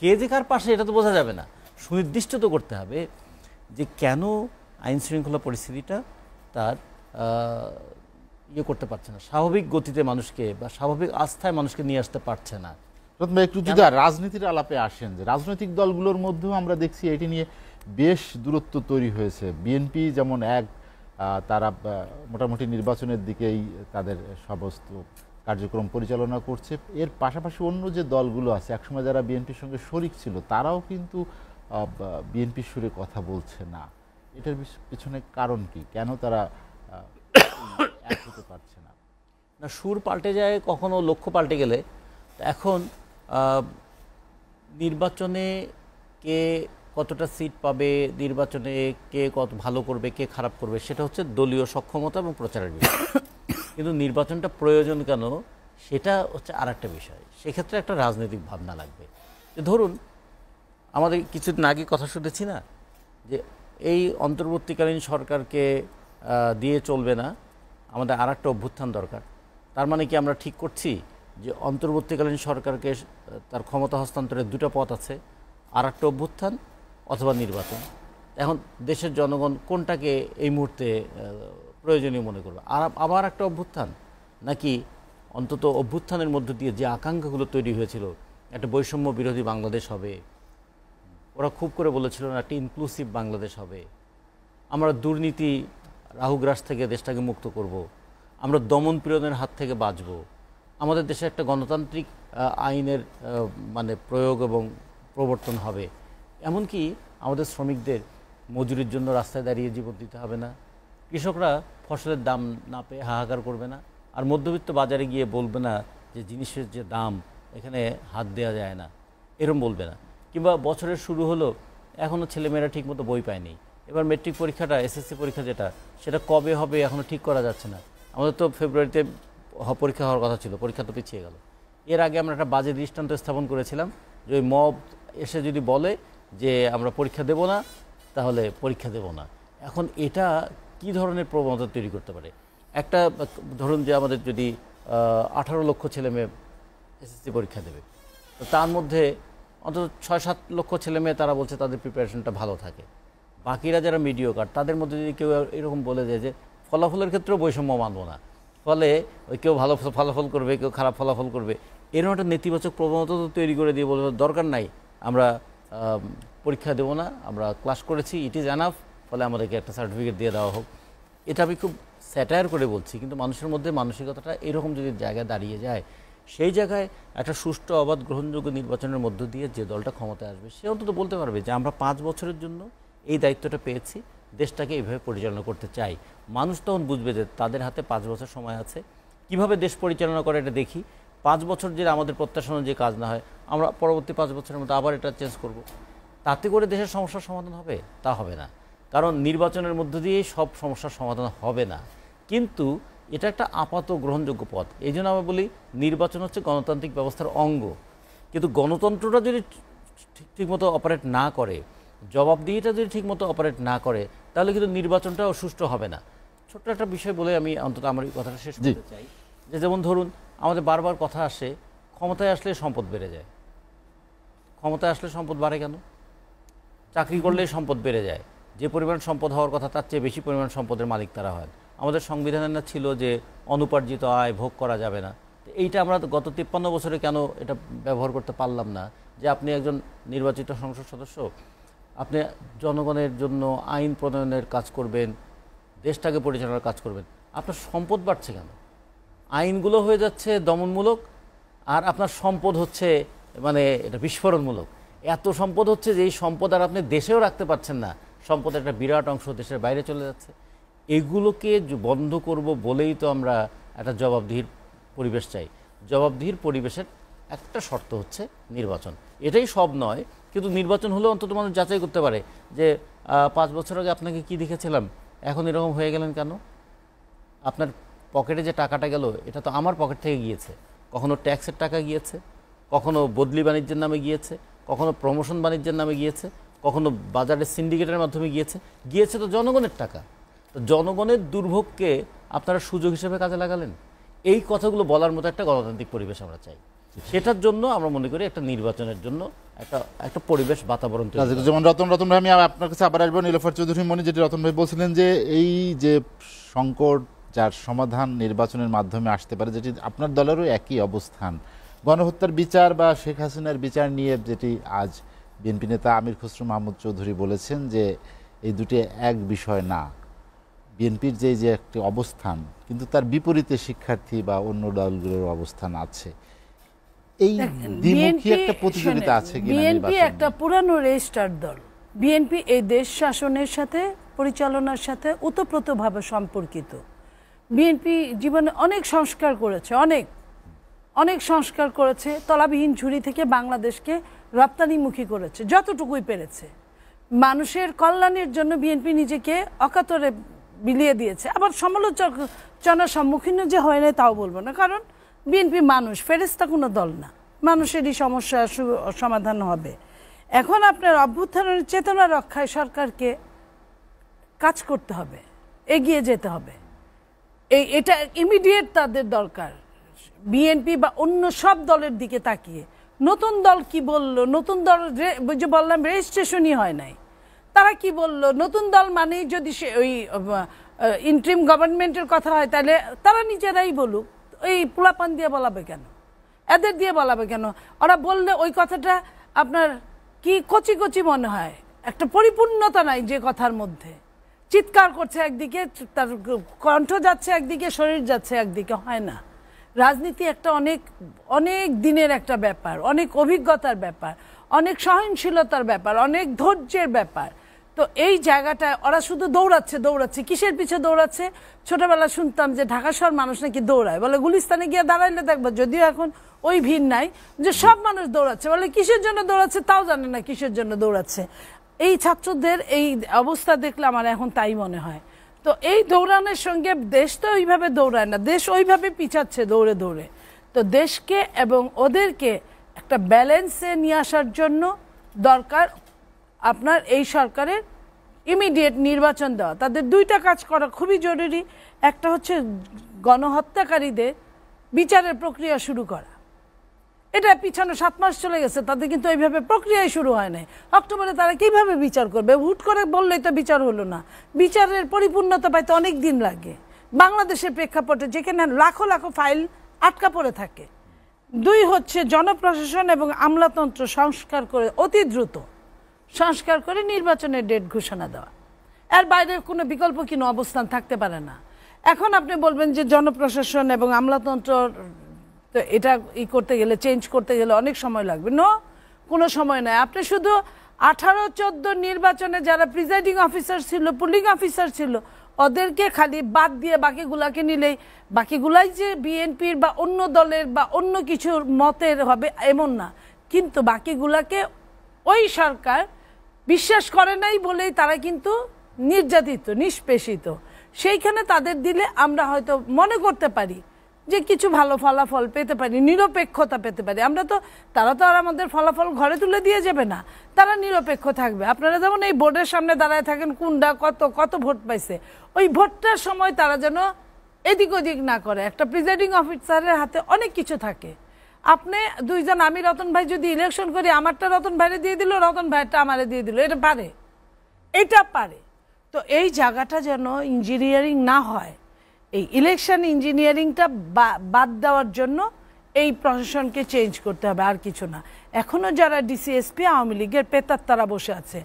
কে যে কার পাশে এটা তো বোঝা যাবে না। সুনির্দিষ্ট তো করতে হবে যে কেন আইন শৃঙ্খলা পরিস্থিতিটা তার ইয়ে করতে পারছে না, স্বাভাবিক গতিতে মানুষকে বা স্বাভাবিক আস্থায় মানুষকে নিয়ে আসতে পারছে না। একটু যদি রাজনীতির আলাপে আসেন, যে রাজনৈতিক দলগুলোর মধ্যেও আমরা দেখছি এটি নিয়ে বেশ দূরত্ব তৈরি হয়েছে। বিএনপি যেমন তারা মোটামুটি নির্বাচনের দিকেই তাদের সমস্ত কার্যক্রম পরিচালনা করছে। এর পাশাপাশি অন্য যে দলগুলো আছে, একসময় যারা বিএনপির সঙ্গে শরিক ছিল, তারাও কিন্তু বিএনপির সুরে কথা বলছে না। এটার পিছনে কারণ কি? কেন তারা এক হতে পারছে না? না, সুর পাল্টে যায় কখনো, লক্ষ্য পাল্টে গেলে। এখন নির্বাচনে কে কতটা সিট পাবে, নির্বাচনে কে কত ভালো করবে, কে খারাপ করবে, সেটা হচ্ছে দলীয় সক্ষমতা এবং প্রচারের বিষয়। কিন্তু নির্বাচনটা প্রয়োজন কেন, সেটা হচ্ছে আর একটা বিষয়। সেক্ষেত্রে একটা রাজনৈতিক ভাবনা লাগবে। যে ধরুন আমাদের কিছুদিন আগে কথা শুনেছি না, যে এই অন্তর্বর্তীকালীন সরকারকে দিয়ে চলবে না, আমাদের আর একটা অভ্যুত্থান দরকার। তার মানে কি আমরা ঠিক করছি যে অন্তর্বর্তীকালীন সরকারকে তার ক্ষমতা হস্তান্তরের দুটো পথ আছে, আর একটা অভ্যুত্থান অথবা নির্বাচন? এখন দেশের জনগণ কোনটাকে এই মুহূর্তে প্রয়োজনীয় মনে করবে? আর আবার একটা অভ্যুত্থান, নাকি অন্তত অভ্যুত্থানের মধ্য দিয়ে যে আকাঙ্ক্ষাগুলো তৈরি হয়েছিল, একটা বৈষম্য বিরোধী বাংলাদেশ হবে, ওরা খুব করে বলেছিল না একটা ইনক্লুসিভ বাংলাদেশ হবে, আমরা দুর্নীতি রাহুগ্রাস থেকে দেশটাকে মুক্ত করব, আমরা দমন পীড়নের হাত থেকে বাঁচব, আমাদের দেশে একটা গণতান্ত্রিক আইনের মানে প্রয়োগ এবং প্রবর্তন হবে, এমনকি আমাদের শ্রমিকদের মজুরির জন্য রাস্তায় দাঁড়িয়ে জীবন দিতে হবে না, কৃষকরা ফসলের দাম না পেয়ে হাহাকার করবে না, আর মধ্যবিত্ত বাজারে গিয়ে বলবে না যে জিনিসের যে দাম এখানে হাত দেওয়া যায় না, এরম বলবে না। কিংবা বছরের শুরু হলো, এখনও ছেলেমেয়েরা ঠিকমতো বই পায়নি, এবার মেট্রিক পরীক্ষাটা এসএসসি পরীক্ষা যেটা, সেটা কবে হবে এখনও ঠিক করা যাচ্ছে না। আমাদের তো ফেব্রুয়ারিতে পরীক্ষা হওয়ার কথা ছিল, পরীক্ষা তো পিছিয়ে গেল। এর আগে আমরা একটা বাজে দৃষ্টান্ত স্থাপন করেছিলাম যে ওই মব এসে যদি বলে যে আমরা পরীক্ষা দেব না, তাহলে পরীক্ষা দেব না। এখন এটা কি ধরনের প্রবণতা তৈরি করতে পারে? একটা ধরুন যে আমাদের যদি 18 লক্ষ ছেলে মেয়ে এসএসসি পরীক্ষা দেবে, তো তার মধ্যে অন্তত 6-7 লক্ষ ছেলে মেয়ে তারা বলছে তাদের প্রিপারেশনটা ভালো থাকে। বাকিরা যারা মিডিওকার তাদের মধ্যে যদি কেউ এরকম বলে যায় যে ফলাফলের ক্ষেত্রেও বৈষম্য মানব না, ফলে ওই কেউ ভালো ফলাফল করবে কেউ খারাপ ফলাফল করবে, এরকম একটা নেতিবাচক প্রবণতা তো তৈরি করে দিয়ে বলবে দরকার নাই, আমরা পরীক্ষা দেবো না, আমরা ক্লাস করেছি, ইট ইজ এনাফ, ফলে আমাদেরকে একটা সার্টিফিকেট দিয়ে দেওয়া হোক। এটা আমি খুব স্যাটায়ার করে বলছি, কিন্তু মানুষের মধ্যে মানসিকতাটা এরকম যদি জায়গায় দাঁড়িয়ে যায়, সেই জায়গায় একটা সুষ্ঠু অবাধ গ্রহণযোগ্য নির্বাচনের মধ্য দিয়ে যে দলটা ক্ষমতায় আসবে সে অন্তত বলতে পারবে যে আমরা 5 বছরের জন্য এই দায়িত্বটা পেয়েছি, দেশটাকে এইভাবে পরিচালনা করতে চাই। মানুষ তখন বুঝবে যে তাদের হাতে 5 বছর সময় আছে, কিভাবে দেশ পরিচালনা করে এটা দেখি। 5 বছর যে আমাদের প্রত্যাশা যে কাজ না হয়, আমরা পরবর্তী 5 বছরের মধ্যে আবার এটা চেঞ্জ করব, তাতে করে দেশের সমস্যার সমাধান হবে? তা হবে না, কারণ নির্বাচনের মধ্য দিয়েই সব সমস্যার সমাধান হবে না। কিন্তু এটা একটা আপাত গ্রহণযোগ্য পথ। এই জন্য আমি বলি নির্বাচন হচ্ছে গণতান্ত্রিক ব্যবস্থার অঙ্গ, কিন্তু গণতন্ত্রটা যদি ঠিকমতো অপারেট না করে, জবাবদিহিটা যদি ঠিকমতো অপারেট না করে, তাহলে কিন্তু নির্বাচনটাও সুষ্ঠু হবে না। ছোট্ট একটা বিষয় বলে আমি অন্তত আমার এই কথাটা শেষ করতে চাই, যে যেমন ধরুন আমাদের বারবার কথা আসে ক্ষমতায় আসলে সম্পদ বেড়ে যায়। ক্ষমতায় আসলে সম্পদ বাড়ে কেন? চাকরি করলেই সম্পদ বেড়ে যায়, যে পরিমাণ সম্পদ হওয়ার কথা তার চেয়ে বেশি পরিমাণ সম্পদের মালিক তারা হয়। আমাদের সংবিধানে না ছিল যে অনুপার্জিত আয় ভোগ করা যাবে না? এইটা আমরা গত 53 বছরে কেন এটা ব্যবহার করতে পারলাম না? যে আপনি একজন নির্বাচিত সংসদ সদস্য, আপনি জনগণের জন্য আইন প্রণয়নের কাজ করবেন, দেশটাকে পরিচালনার কাজ করবেন, আপনার সম্পদ বাড়ছে কেন? আইনগুলো হয়ে যাচ্ছে দমনমূলক, আর আপনার সম্পদ হচ্ছে মানে এটা বিস্ফোরণমূলক। এত সম্পদ হচ্ছে যে এই সম্পদ আর আপনি দেশেও রাখতে পারছেন না, সম্পদের একটা বিরাট অংশ দেশের বাইরে চলে যাচ্ছে। এগুলোকে বন্ধ করব বলেই তো আমরা একটা জবাবদিহির পরিবেশ চাই। জবাবদিহির পরিবেশের একটা শর্ত হচ্ছে নির্বাচন। এটাই সব নয়, কিন্তু নির্বাচন হলে অন্তত মানুষ যাচাই করতে পারে যে 5 বছর আগে আপনাকে কি দেখেছিলাম, এখন এরকম হয়ে গেলেন কেন? আপনার পকেটে যে টাকাটা গেল এটা তো আমার পকেট থেকে গিয়েছে, কখনো ট্যাক্সের টাকা গিয়েছে, কখনো বদলি বাণিজ্যের নামে গিয়েছে, কখনো প্রমোশন বাণিজ্যের নামে গিয়েছে, কখনো বাজারের সিন্ডিকেটের মাধ্যমে গিয়েছে তো জনগণের টাকা। তো জনগণের দুর্ভোগকে আপনারা সুযোগ হিসেবে কাজে লাগালেন। এই কথাগুলো বলার মতো একটা গণতান্ত্রিক পরিবেশ আমরা চাই। সেটার জন্য আমরা মনে করি একটা নির্বাচনের জন্য একটা পরিবেশ বাতাবরণ তৈরি। যেমন রতন ভাই, আমি আপনার কাছে আবার আসবো। নীলোফার চৌধুরী মনি, যেটি রতন ভাই বলছিলেন যে এই যে সংকট যার সমাধান নির্বাচনের মাধ্যমে আসতে পারে, যেটি আপনার দলেরও একই অবস্থান। গণহত্যার বিচার বা শেখ হাসিনার বিচার নিয়ে যেটি আজ বিএনপি নেতা আমির খসরু মাহমুদ চৌধুরী বলেছেন যে এই দুটি এক বিষয় না। বিএনপির যে একটি অবস্থান, কিন্তু তার বিপরীতে শিক্ষার্থী বা অন্য দলগুলোর অবস্থান আছে। এই দ্বিমুখী একটা প্রতিযোগিতা আছে কিনা? বিএনপি একটা পুরানো রেজিস্টার দল। বিএনপি এই দেশ শাসনের সাথে পরিচালনার সাথে ওতপ্রোতভাবে সম্পর্কিত। বিএনপি জীবনে অনেক সংস্কার করেছে, অনেক সংস্কার করেছে। তলাবিহীন ঝুড়ি থেকে বাংলাদেশকে রপ্তানিমুখী করেছে যতটুকুই পেরেছে। মানুষের কল্যাণের জন্য বিএনপি নিজেকে অকাতরে বিলিয়ে দিয়েছে। আবার সমালোচনার সম্মুখীন যে হয় না তাও বলবো না, কারণ বিএনপি মানুষ, ফেরেশতা কোনো দল না। মানুষেরই সমস্যা সমাধান হবে। এখন আপনার অভ্যুত্থানের চেতনা রক্ষায় সরকারকে কাজ করতে হবে, এগিয়ে যেতে হবে। এটা ইমিডিয়েট তাদের দরকার। বিএনপি বা অন্য সব দলের দিকে তাকিয়ে নতুন দল কি বলল, নতুন দল যে বললাম রেজিস্ট্রেশনই হয় নাই, তারা কি বলল? নতুন দল মানে যদি ওই ইন্টারিম গভর্নমেন্টের কথা হয় তাহলে তারা নিজেরাই বলুক। ওই পোলাপান দিয়ে বলাবে কেন, এদের দিয়ে বলাবে কেন? ওরা বললে ওই কথাটা আপনার কি কচি কচি মনে হয়, একটা পরিপূর্ণতা নাই যে কথার মধ্যে। চিৎকার করছে একদিকে, তার কণ্ঠ যাচ্ছে একদিকে, শরীর যাচ্ছে একদিকে, হয় না। রাজনীতি একটা অনেক দিনের একটা ব্যাপার, অনেক অভিজ্ঞতার ব্যাপার, অনেক সহনশীলতার ব্যাপার, অনেক ধৈর্যের ব্যাপার। তো এই জায়গাটায় ওরা শুধু দৌড়াচ্ছে। কিসের পিছে দৌড়াচ্ছে? ছোটবেলা শুনতাম যে ঢাকা শহর মানুষ নাকি দৌড়ায়, বলে গুলিস্তানে গিয়ে দাঁড়াইলে দেখবো, যদিও এখন ওই ভিড় নাই, যে সব মানুষ দৌড়াচ্ছে। বলে কিসের জন্য দৌড়াচ্ছে তাও জানে না কিসের জন্য দৌড়াচ্ছে। এই ছাত্রদের এই অবস্থা দেখলে আমার এখন তাই মনে হয়। তো এই দৌড়ানোর সঙ্গে দেশ তো ওইভাবে দৌড়ায় না, দেশ ওইভাবে পিছাচ্ছে দৌড়ে। তো দেশকে এবং ওদেরকে একটা ব্যালেন্সে নিয়ে আসার জন্য দরকার আপনার এই সরকারের ইমিডিয়েট নির্বাচন দেওয়া। তাদের দুইটা কাজ করা খুবই জরুরি। একটা হচ্ছে গণহত্যাকারীদের বিচারের প্রক্রিয়া শুরু করা, এটা পিছনে 7 মাস চলে গেছে, তাদের কিন্তু এইভাবে প্রক্রিয়াই শুরু হয় নাই। অক্টোবরে তারা কিভাবে বিচার করবে? হুট করে বললেই তো বিচার হলো না, বিচারের পরিপূর্ণতা পাইতে অনেক দিন লাগে বাংলাদেশের প্রেক্ষাপটে, যেখানে লাখো লাখো ফাইল আটকা পড়ে থাকে। 2 হচ্ছে জনপ্রশাসন এবং আমলাতন্ত্র সংস্কার করে অতি দ্রুত সংস্কার করে নির্বাচনের ডেট ঘোষণা দেওয়া, এর বাইরে কোনো বিকল্প কোনো অবস্থান থাকতে পারে না। এখন আপনি বলবেন যে জনপ্রশাসন এবং আমলাতন্ত্র তো এটা করতে গেলে, চেঞ্জ করতে গেলে অনেক সময় লাগবে। কোনো সময় নাই। আপনি শুধু 18-14 নির্বাচনে যারা প্রিজাইডিং অফিসার ছিল, পুলিং অফিসার ছিল, ওদেরকে খালি বাদ দিয়ে বাকিগুলাকে নিলেই বাকিগুলাই যে বিএনপির বা অন্য দলের বা অন্য কিছুর মতের হবে এমন না, কিন্তু বাকিগুলাকে ওই সরকার বিশ্বাস করে নাই বলেই তারা কিন্তু নির্যাতিত, নিষ্পেষিত। সেইখানে তাদের দিলে আমরা হয়তো মনে করতে পারি যে কিছু ভালো ফলাফল পেতে পারি, নিরপেক্ষতা পেতে পারি। আমরা তো, তারা তো আর আমাদের ফলাফল ঘরে তুলে দিয়ে যাবে না, তারা নিরপেক্ষ থাকবে। আপনারা যেমন এই বোর্ডের সামনে দাঁড়ায় থাকেন, কোনটা কত ভোট পাইছে, ওই ভোটটার সময় তারা যেন এদিক ওদিক না করে। একটা প্রিজাইডিং অফিসারের হাতে অনেক কিছু থাকে। আপনি 2 জন, আমি রতন ভাই যদি ইলেকশন করি, আমারটা রতন ভাইরে দিয়ে দিল, রতন ভাইয়েরটা আমারে দিয়ে দিল, এটা পারে। তো এই জায়গাটা যেন ইঞ্জিনিয়ারিং না হয়, এই ইলেকশন ইঞ্জিনিয়ারিংটা বাদ দেওয়ার জন্য এই প্রশাসনকে চেঞ্জ করতে হবে, আর কিছু না। এখনো যারা ডিসিএসপি আওয়ামী লীগের পেতার তারা বসে আছে,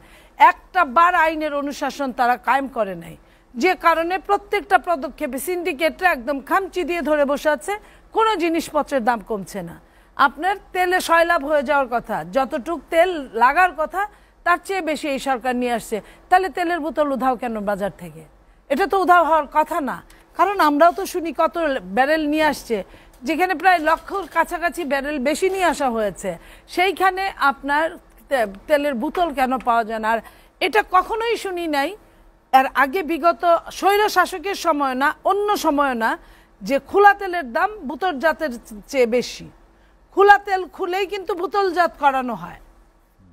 একটা বার আইনের অনুশাসন তারা কায়েম করে নাই, যে কারণে প্রত্যেকটা পদক্ষেপে সিন্ডিকেটরা একদম খামচি দিয়ে ধরে বসে আছে, কোনো জিনিসপত্রের দাম কমছে না। আপনার তেলে সয়লাভ হয়ে যাওয়ার কথা, যতটুক তেল লাগার কথা তার চেয়ে বেশি এই সরকার নিয়ে আসছে। তাহলে তেলের বোতল উধাও কেন বাজার থেকে? এটা তো উধাও হওয়ার কথা না, কারণ আমরাও তো শুনি কত ব্যারেল নিয়ে আসছে, যেখানে প্রায় লক্ষর কাছাকাছি ব্যারেল বেশি নিয়ে আসা হয়েছে, সেইখানে আপনার তেলের বোতল কেন পাওয়া যায় না? আর এটা কখনোই শুনি নাই এর আগে, বিগত স্বৈর শাসকের সময় না, অন্য সময় না, যে খোলা তেলের দাম বোতলজাতের চেয়ে বেশি। খোলা তেল খুলেই কিন্তু বোতলজাত করানো হয়,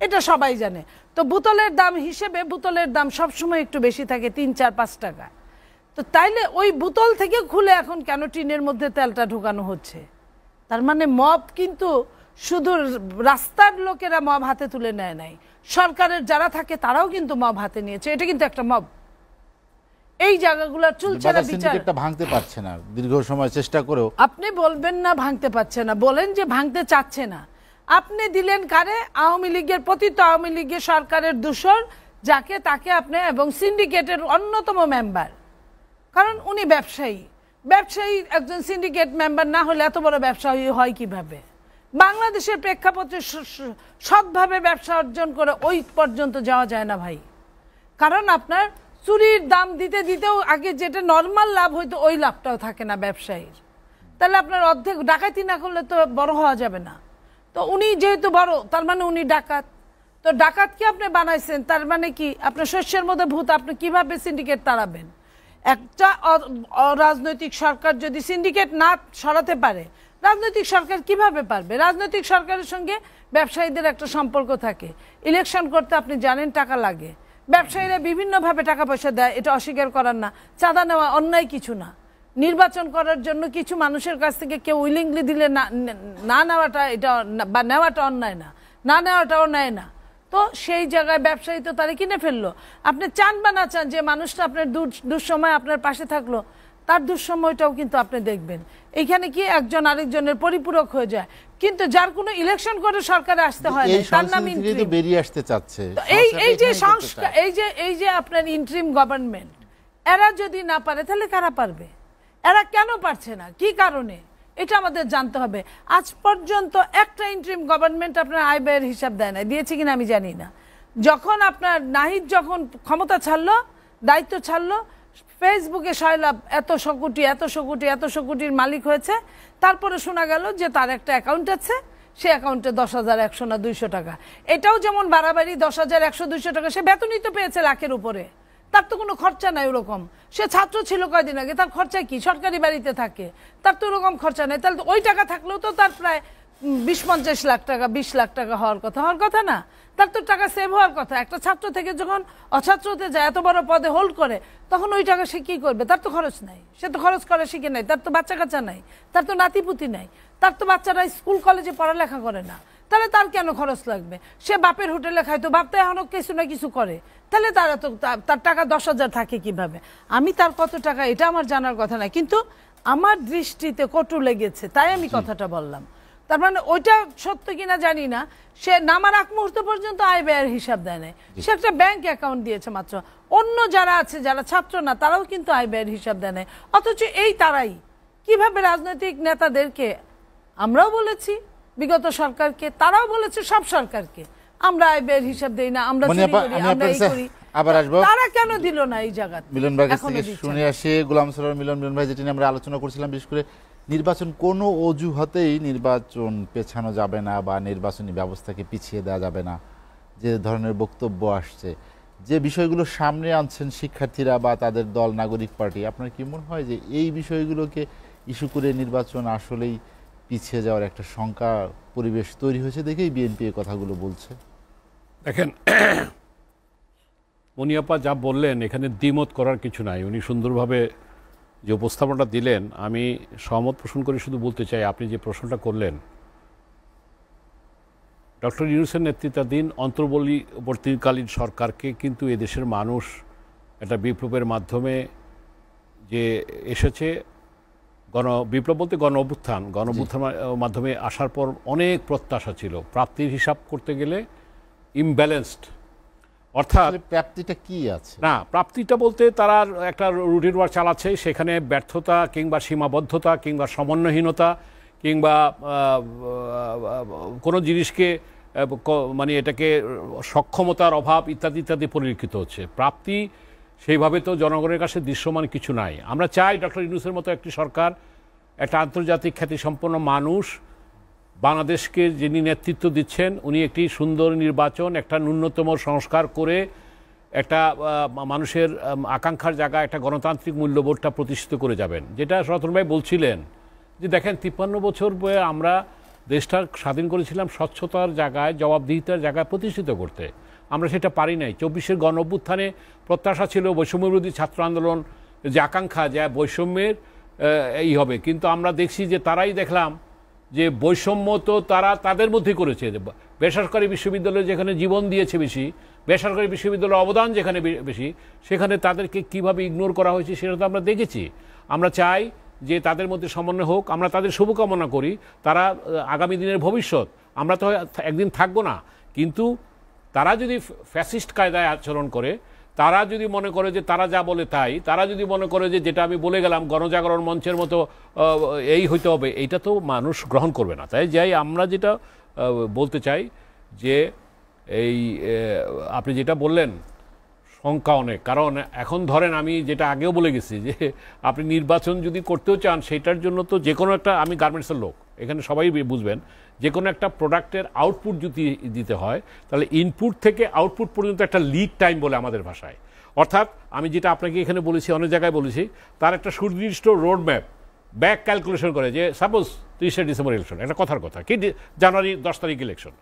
এটা সবাই জানে। তো বোতলের দাম হিসেবে বোতলের দাম সবসময় একটু বেশি থাকে, 3, 4, 5 টাকা। তো তাইলে ওই বোতল থেকে খুলে এখন কেন টিনের মধ্যে তেলটা ঢুকানো হচ্ছে? তার মানে মব কিন্তু শুধু রাস্তার লোকেরা মব হাতে তুলে নেয় নাই, সরকারের যারা থাকে তারাও কিন্তু মব হাতে নিয়েছে। এটা কিন্তু একটা মব। এই জায়গাগুলোর চুলচেরা বিচার ভাঙতে পারছে না, দীর্ঘ সময় চেষ্টা করেও। আপনি বলবেন না ভাঙতে পারছে না, বলেন যে ভাঙতে চাচ্ছে না। আপনি দিলেন কারে? আওয়ামী লীগের, পতিত আওয়ামী লীগের সরকারের দূষর যাকে তাকে আপনি, এবং সিন্ডিকেটের অন্যতম মেম্বার, কারণ উনি ব্যবসায়ী। একজন সিন্ডিকেট মেম্বার না হলে এত বড় ব্যবসায়ী হয় কিভাবে? বাংলাদেশের প্রেক্ষাপটে সৎভাবে ব্যবসা অর্জন করে ওই পর্যন্ত যাওয়া যায় না ভাই। কারণ আপনার চুরির দাম দিতে দিতেও আগে যেটা নর্মাল লাভ হইতো ওই লাভটাও থাকে না ব্যবসায়ীর। তাহলে আপনার অর্ধেক ডাকাতি না করলে তো বড় হওয়া যাবে না। তো উনি যেহেতু বড়, তার মানে উনি ডাকাত। তো ডাকাতকে আপনি বানাইছেন, তার মানে কি আপনার শস্যের মধ্যে ভূত, আপনি কিভাবে সিন্ডিকেট তাড়াবেন? একটা রাজনৈতিক সরকার যদি সিন্ডিকেট না সরাতে পারে, রাজনৈতিক সরকার কিভাবে পারবে? রাজনৈতিক সরকারের সঙ্গে ব্যবসায়ীদের একটা সম্পর্ক থাকে। ইলেকশন করতে আপনি জানেন টাকা লাগে, ব্যবসায়ীরা বিভিন্নভাবে টাকা পয়সা দেয়, এটা অস্বীকার করার না। চাঁদা নেওয়া অন্যায় কিছু না। নির্বাচন করার জন্য কিছু মানুষের কাছ থেকে কেউ উইলিংলি দিলে না নেওয়াটা, এটা বা নেওয়াটা অন্যায় না, না নেওয়াটাও নেয় না। তো সেই জায়গায় ব্যবসায়ী তো তারা কিনে ফেললো। আপনি চান বা না চান যে মানুষটা আপনার দুঃসময় আপনার পাশে থাকলো, তার দুঃসময়টাও কিন্তু আপনি দেখবেন। এইখানে কি একজন আরেকজনের পরিপূরক হয়ে যায়, কিন্তু যার কোনো ইলেকশন করে সরকারে আসতে হয় না, তার নাম ইন্ট্রিম। বেরিয়ে আসতে চাচ্ছে এই যে সংস্কার, এই যে আপনার ইন্ট্রিম গভর্নমেন্ট, এরা যদি না পারে তাহলে কারা পারবে? এরা কেন পারছে না, কি কারণে, এটা আমাদের জানতে হবে। আজ পর্যন্ত একটা ইন্ট্রিম গভর্নমেন্ট আপনার আয় ব্যয়ের হিসাব দেয় না, দিয়েছে কিনা আমি জানি না। যখন আপনার নাহিদ যখন ক্ষমতা ছাড়লো, দায়িত্ব ছাড়লো, ফেসবুকে সয়লাভ এতশো কোটির মালিক হয়েছে। তারপরে শোনা গেল যে তার একটা অ্যাকাউন্ট আছে, সে অ্যাকাউন্টে 10,100 না 200 টাকা। এটাও যেমন বাড়াবাড়ি, 10,100 200 টাকা সে বেতনই তো পেয়েছে লাখের উপরে, তার তো কোনো খরচা নাই ওরকম। সে ছাত্র ছিল কয়দিন আগে, তার খরচা কি? সরকারি বাড়িতে থাকে, তার তো ওরকম খরচা নেই। তাহলে ওই টাকা থাকলেও তো তার প্রায় 20-50 লাখ টাকা 20 লাখ টাকা হওয়ার কথা না। তার তো টাকা সেভ হওয়ার কথা। একটা ছাত্র থেকে যখন অছাত্রতে যায়, এত বড় পদে হোল্ড করে, তখন ওই টাকা সে কি করবে? তার তো খরচ নাই, সে তো খরচ করা শিখে নাই, তার তো বাচ্চা কাচ্চা নাই, তার তো নাতিপুতি নাই, তার তো বাচ্চারা স্কুল কলেজে পড়ালেখা করে না, তাহলে তার কেন খরচ লাগবে? সে বাপের হোটেলে খায়, তো বাপ তো এখনো কিছু না কিছু করে, তাহলে তারা তো তার টাকা 10,000 থাকে কিভাবে? আমি তার কত টাকা এটা আমার জানার কথা না, কিন্তু আমার দৃষ্টিতে কটু লেগেছে, তাই আমি কথাটা বললাম। তার মানে ওইটা সত্য কিনা জানি না, সে নামার আগ মুহূর্ত পর্যন্ত আয় ব্যয়ের হিসাব দেয় নাই, সে একটা ব্যাংক অ্যাকাউন্ট দিয়েছে মাত্র। অন্য যারা আছে, যারা ছাত্র না, তারাও কিন্তু আয় ব্যয়ের হিসাব দেয় নাই। অথচ এই তারাই কিভাবে রাজনৈতিক নেতাদেরকে, আমরাও বলেছি বিগত সরকারকে, তারাও বলেছে সব সরকারকে, আমরা আয় ব্যয়ের হিসাব দেই না, আমরা চুরি করি, আমরা এই করি, আবার আসবো। তারা কেন দিল না এই জায়গা? মিলন ভাই কাছ থেকে শুনে আসি। গোলাম সরোয়ার মিলন ভাই, যেটি নিয়ে আমরা আলোচনা করছিলাম, বিশেষ করে নির্বাচন কোনো অজুহাতেই নির্বাচন পেছানো যাবে না বা নির্বাচনী ব্যবস্থাকে পিছিয়ে দেওয়া যাবে না, যে ধরনের বক্তব্য আসছে, যে বিষয়গুলো সামনে আনছেন শিক্ষার্থীরা বা তাদের দল নাগরিক পার্টি, আপনার কি মনে হয় যে এই বিষয়গুলোকে ইস্যু করে নির্বাচন আসলেই পিছিয়ে যাওয়ার একটা শঙ্কা পরিবেশ তৈরি হয়েছে দেখেই বিএনপি এই কথাগুলো বলছে? দেখেন, মনিয়াপা যা বললেন এখানে দ্বিমত করার কিছু নাই। উনি সুন্দরভাবে যে উপস্থাপনটা দিলেন, আমি সহমত পোষণ করে শুধু বলতে চাই, আপনি যে প্রশ্নটা করলেন, ডক্টর ইউনূসের নেতৃত্বাধীন অন্তর্বর্তীকালীন সরকারকে কিন্তু এদেশের মানুষ একটা বিপ্লবের মাধ্যমে যে এসেছে, বিপ্লব বলতে গণ অভ্যুত্থানের মাধ্যমে আসার পর অনেক প্রত্যাশা ছিল। প্রাপ্তির হিসাব করতে গেলে ইমব্যালেন্সড, অর্থাৎ প্রাপ্তিটা কি আছে না, প্রাপ্তিটা বলতে তারা একটা রুটিন ওয়ার্ক চালাচ্ছে, সেখানে ব্যর্থতা কিংবা সীমাবদ্ধতা কিংবা সমন্বয়হীনতা কিংবা কোনো জিনিসকে মানে এটাকে সক্ষমতার অভাব ইত্যাদি ইত্যাদি পরিলক্ষিত হচ্ছে। প্রাপ্তি সেইভাবে তো জনগণের কাছে দৃশ্যমান কিছু নাই। আমরা চাই ডক্টর ইউনূসের মতো একটি সরকার, একটা আন্তর্জাতিক খ্যাতিসম্পন্ন মানুষ, বাংলাদেশকে যিনি নেতৃত্ব দিচ্ছেন, উনি একটি সুন্দর নির্বাচন, একটা ন্যূনতম সংস্কার করে একটা মানুষের আকাঙ্ক্ষার জায়গা, একটা গণতান্ত্রিক মূল্যবোধটা প্রতিষ্ঠিত করে যাবেন। যেটা রতন ভাই বলছিলেন যে দেখেন, 53 বছর বয়ে আমরা দেশটা স্বাধীন করেছিলাম স্বচ্ছতার জায়গায়, জবাবদিহিতার জায়গায় প্রতিষ্ঠিত করতে। আমরা সেটা পারি নাই। 24-এর গণ অভ্যুত্থানে প্রত্যাশা ছিল বৈষম্যবিরোধী ছাত্র আন্দোলন, যে আকাঙ্ক্ষা যে বৈষম্যের এই হবে, কিন্তু আমরা দেখছি যে তারাই দেখলাম যে বৈষম্য তো তারা তাদের মধ্যে করেছে। বেসরকারি বিশ্ববিদ্যালয়ে যেখানে জীবন দিয়েছে বেশি, বেসরকারি বিশ্ববিদ্যালয়ের অবদান যেখানে বেশি, সেখানে তাদেরকে কিভাবে ইগনোর করা হয়েছে সেটা তো আমরা দেখেছি। আমরা চাই যে তাদের মধ্যে সমন্বয় হোক, আমরা তাদের শুভকামনা করি, তারা আগামী দিনের ভবিষ্যৎ। আমরা তো একদিন থাকবো না, কিন্তু তারা যদি ফ্যাসিস্ট কায়দায় আচরণ করে, তারা যদি মনে করে যে তারা যা বলে তাই, তারা যদি মনে করে যে যেটা আমি বলে গেলাম গণজাগরণ মঞ্চের মতো এই হইতে হবে, এইটা তো মানুষ গ্রহণ করবে না। তাই যাই আমরা যেটা বলতে চাই যে এই আপনি যেটা বললেন সংখ্যা অনেক, কারণ এখন ধরেন আমি যেটা আগেও বলে গেছি যে আপনি নির্বাচন যদি করতেও চান, সেটার জন্য তো যে কোনো একটা, আমি গার্মেন্টসের লোক, এখানে সবাই বুঝবেন, যে কোনো একটা প্রোডাক্টের আউটপুট যদি দিতে হয়, তাহলে ইনপুট থেকে আউটপুট পর্যন্ত একটা লিড টাইম বলে আমাদের ভাষায়। অর্থাৎ আমি যেটা আপনাকে এখানে বলেছি, অনেক জায়গায় বলেছি, তার একটা সুনির্দিষ্ট রোড ম্যাপ ব্যাক ক্যালকুলেশন করে, যে সাপোজ 30শে ডিসেম্বর ইলেকশন, একটা কথার কথা, কি জানুয়ারি 10 তারিখ ইলেকশন,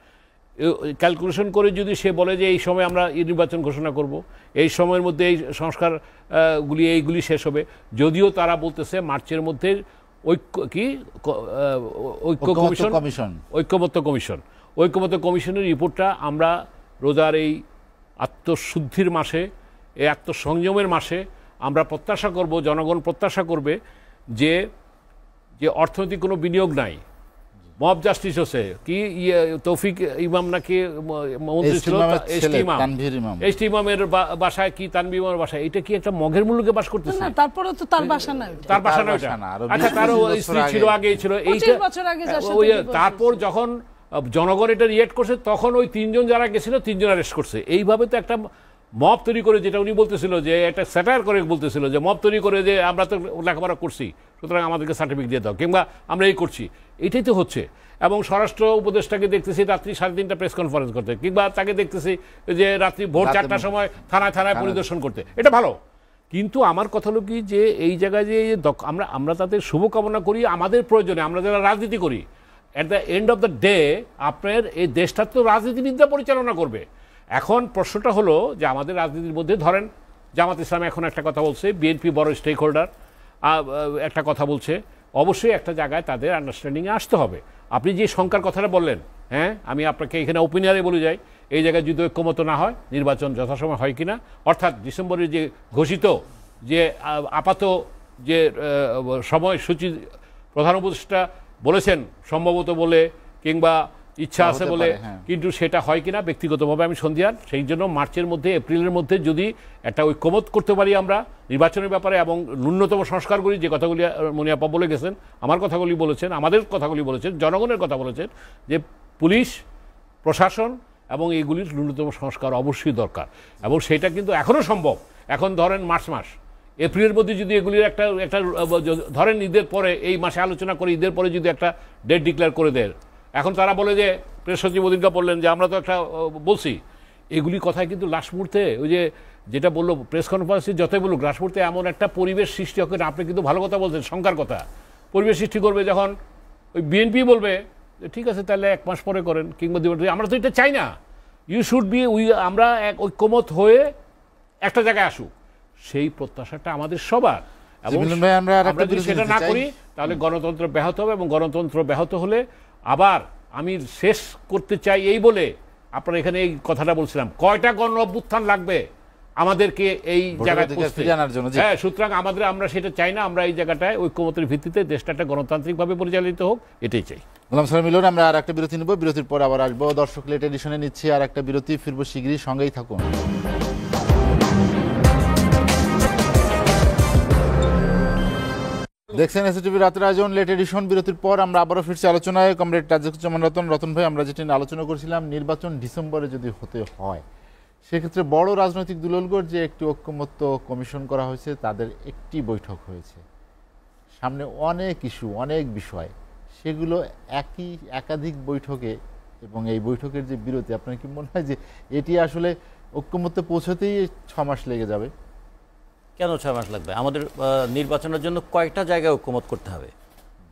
ক্যালকুলেশন করে যদি সে বলে যে এই সময় আমরা নির্বাচন ঘোষণা করব, এই সময়ের মধ্যে এই সংস্কারগুলি এইগুলি শেষ হবে, যদিও তারা বলতেছে মার্চের মধ্যে ঐক্যমত্য কমিশনের রিপোর্টটা আমরা রোজার এই আত্মশুদ্ধির মাসে, এই আত্মসংযমের মাসে আমরা প্রত্যাশা করব, জনগণ প্রত্যাশা করবে যে অর্থনৈতিক কোনো বিনিয়োগ নাই, মব জাস্টিস হচ্ছে কি তৌফিক ইমাম নাকি মন্ত্রী ছিল, এসটি ইমামের বাসায় কি তানভীর ইমামের বাসায়, এটা কি একটা মগের মূল্যকে বাস করতেছে? তারপরে তো তার বাসা না, তার বাসা না, আচ্ছা তারও স্ত্রী ছিল, আগেই ছিল, এইটা তারপর যখন জনগণ এটা রিয়েক্ট করছে, তখন ওই 3 জন যারা গেছিল 3 জন অ্যারেস্ট করছে। এইভাবে তো একটা মব তৈরি করে, যেটা উনি বলতেছিল যে একটা স্যাটায়ার করে বলতেছিল যে মব তৈরি করে যে আমরা তো লেখাপড়া করছি, সুতরাং আমাদেরকে সার্টিফিকেট দিয়ে দাও, কিংবা আমরা এই করছি, এটাই তো হচ্ছে। এবং স্বরাষ্ট্র উপদেষ্টাকে দেখতেছি রাত্রি 3:30 প্রেস কনফারেন্স করতে, কিংবা তাকে দেখতেছি যে রাত্রি ভোর 4টার সময় থানায় পরিদর্শন করতে, এটা ভালো। কিন্তু আমার কথা হলো কি, যে এই জায়গায় যে আমরা তাদের শুভকামনা করি আমাদের প্রয়োজনে, আমরা যারা রাজনীতি করি, at the end of the day আপনার এই দেশটা তো রাজনীতিবিদরা পরিচালনা করবে। এখন প্রশ্নটা হলো যে আমাদের রাজনীতির মধ্যে ধরেন জামাত ইসলাম এখন একটা কথা বলছে, বিএনপি বড় স্টেক হোল্ডার একটা কথা বলছে, অবশ্যই একটা জায়গায় তাদের আন্ডারস্ট্যান্ডিংয়ে আসতে হবে। আপনি যে শঙ্কার কথাটা বললেন, হ্যাঁ আমি আপনাকে এখানে ওপিনিয়নে বলে যাই, এই জায়গায় যদি ঐক্যমত না হয় নির্বাচন যথাসময় হয় কিনা, অর্থাৎ ডিসেম্বরের যে ঘোষিত যে আপাত যে সময়সূচি প্রধান উপদেষ্টা বলেছেন সম্ভবত বলে কিংবা ইচ্ছা আছে বলে, কিন্তু সেটা হয় কিনা ব্যক্তিগতভাবে আমি সন্দিহান। সেই জন্য মার্চের মধ্যে এপ্রিলের মধ্যে যদি একটা ঐক্যমত করতে পারি আমরা নির্বাচনের ব্যাপারে এবং ন্যূনতম সংস্কারগুলি, যে কথাগুলি মনিয়াপা বলে গেছেন, আমার কথাগুলি বলেছেন, আমাদের কথাগুলি বলেছেন, জনগণের কথা বলেছেন, যে পুলিশ প্রশাসন এবং এইগুলির ন্যূনতম সংস্কার অবশ্যই দরকার, এবং সেটা কিন্তু এখনও সম্ভব। এখন ধরেন মার্চ মাস, এপ্রিলের মধ্যে যদি এগুলির একটা একটা ধরেন ঈদের পরে, এই মাসে আলোচনা করে ঈদের পরে যদি একটা ডেট ডিক্লেয়ার করে দেয়। এখন তারা বলে যে প্রেস সচিব ওদিনকা বললেন যে আমরা তো একটা বলছি, এগুলি কথায় কিন্তু লাস্ট মুহূর্তে ওই যে যেটা বললো প্রেস কনফারেন্সে যতই বলুক, লাস্ট মুহূর্তে এমন একটা পরিবেশ সৃষ্টি হবে। আপনি কিন্তু ভালো কথা বলছেন, শঙ্কার কথা, পরিবেশ সৃষ্টি করবে যখন ওই বিএনপি বলবে ঠিক আছে তাহলে 1 মাস পরে করেন, কিংবা আমরা তো এটা চাই না। ইউ শুড বি আমরা এক ঐক্যমত হয়ে একটা জায়গায় আসুক, সেই প্রত্যাশাটা আমাদের সবার। এবং আমরা যদি সেটা না করি তাহলে গণতন্ত্র ব্যাহত হবে, এবং গণতন্ত্র ব্যাহত হলে আবার আমি শেষ করতে চাই এই বলে আপনারা এখানে এই কথাটা বলছিলাম, কয়টা গণ অভ্যুত্থান লাগবে আমাদেরকে এই জায়গায় জানার জন্য। হ্যাঁ, সুতরাং আমরা সেটা চাই না। আমরা এই জায়গাটায় ঐক্যমতের ভিত্তিতে দেশটা একটা গণতান্ত্রিকভাবে পরিচালিত হোক, এটাই চাই। গোলাম সালাম মিলন, আমরা আর একটা বিরতি নেব, বিরতির পর আবার আসবো। দর্শক লেট এডিশনে নিচ্ছি আর একটা বিরতি, ফিরবো শিগগিরই, সঙ্গেই থাকুন। দেখছেন এসটিভি রাতের আয়োজন লেট এডিশন। বিরতির পর আমরা আবারও ফিরছি আলোচনায়। কমরেড রাজ্জাকুজ্জামান রতন ভাই, আমরা যেটা নিয়ে আলোচনা করছিলাম, নির্বাচন ডিসেম্বরে যদি হতে হয় সেক্ষেত্রে বড় রাজনৈতিক দলগুলোর যে একটি ঐক্যমত্য কমিশন করা হয়েছে, তাদের একটি বৈঠক হয়েছে, সামনে অনেক ইস্যু, অনেক বিষয়, সেগুলো একাধিক বৈঠকে, এবং এই বৈঠকের যে বিরতি, আপনার কি মনে হয় যে এটি আসলে ঐক্যমত্যে পৌঁছতেই 6 মাস লেগে যাবে? কেন 6 মাস লাগবে? আমাদের নির্বাচনের জন্য কয়েকটা জায়গায় ঐক্যমত করতে হবে।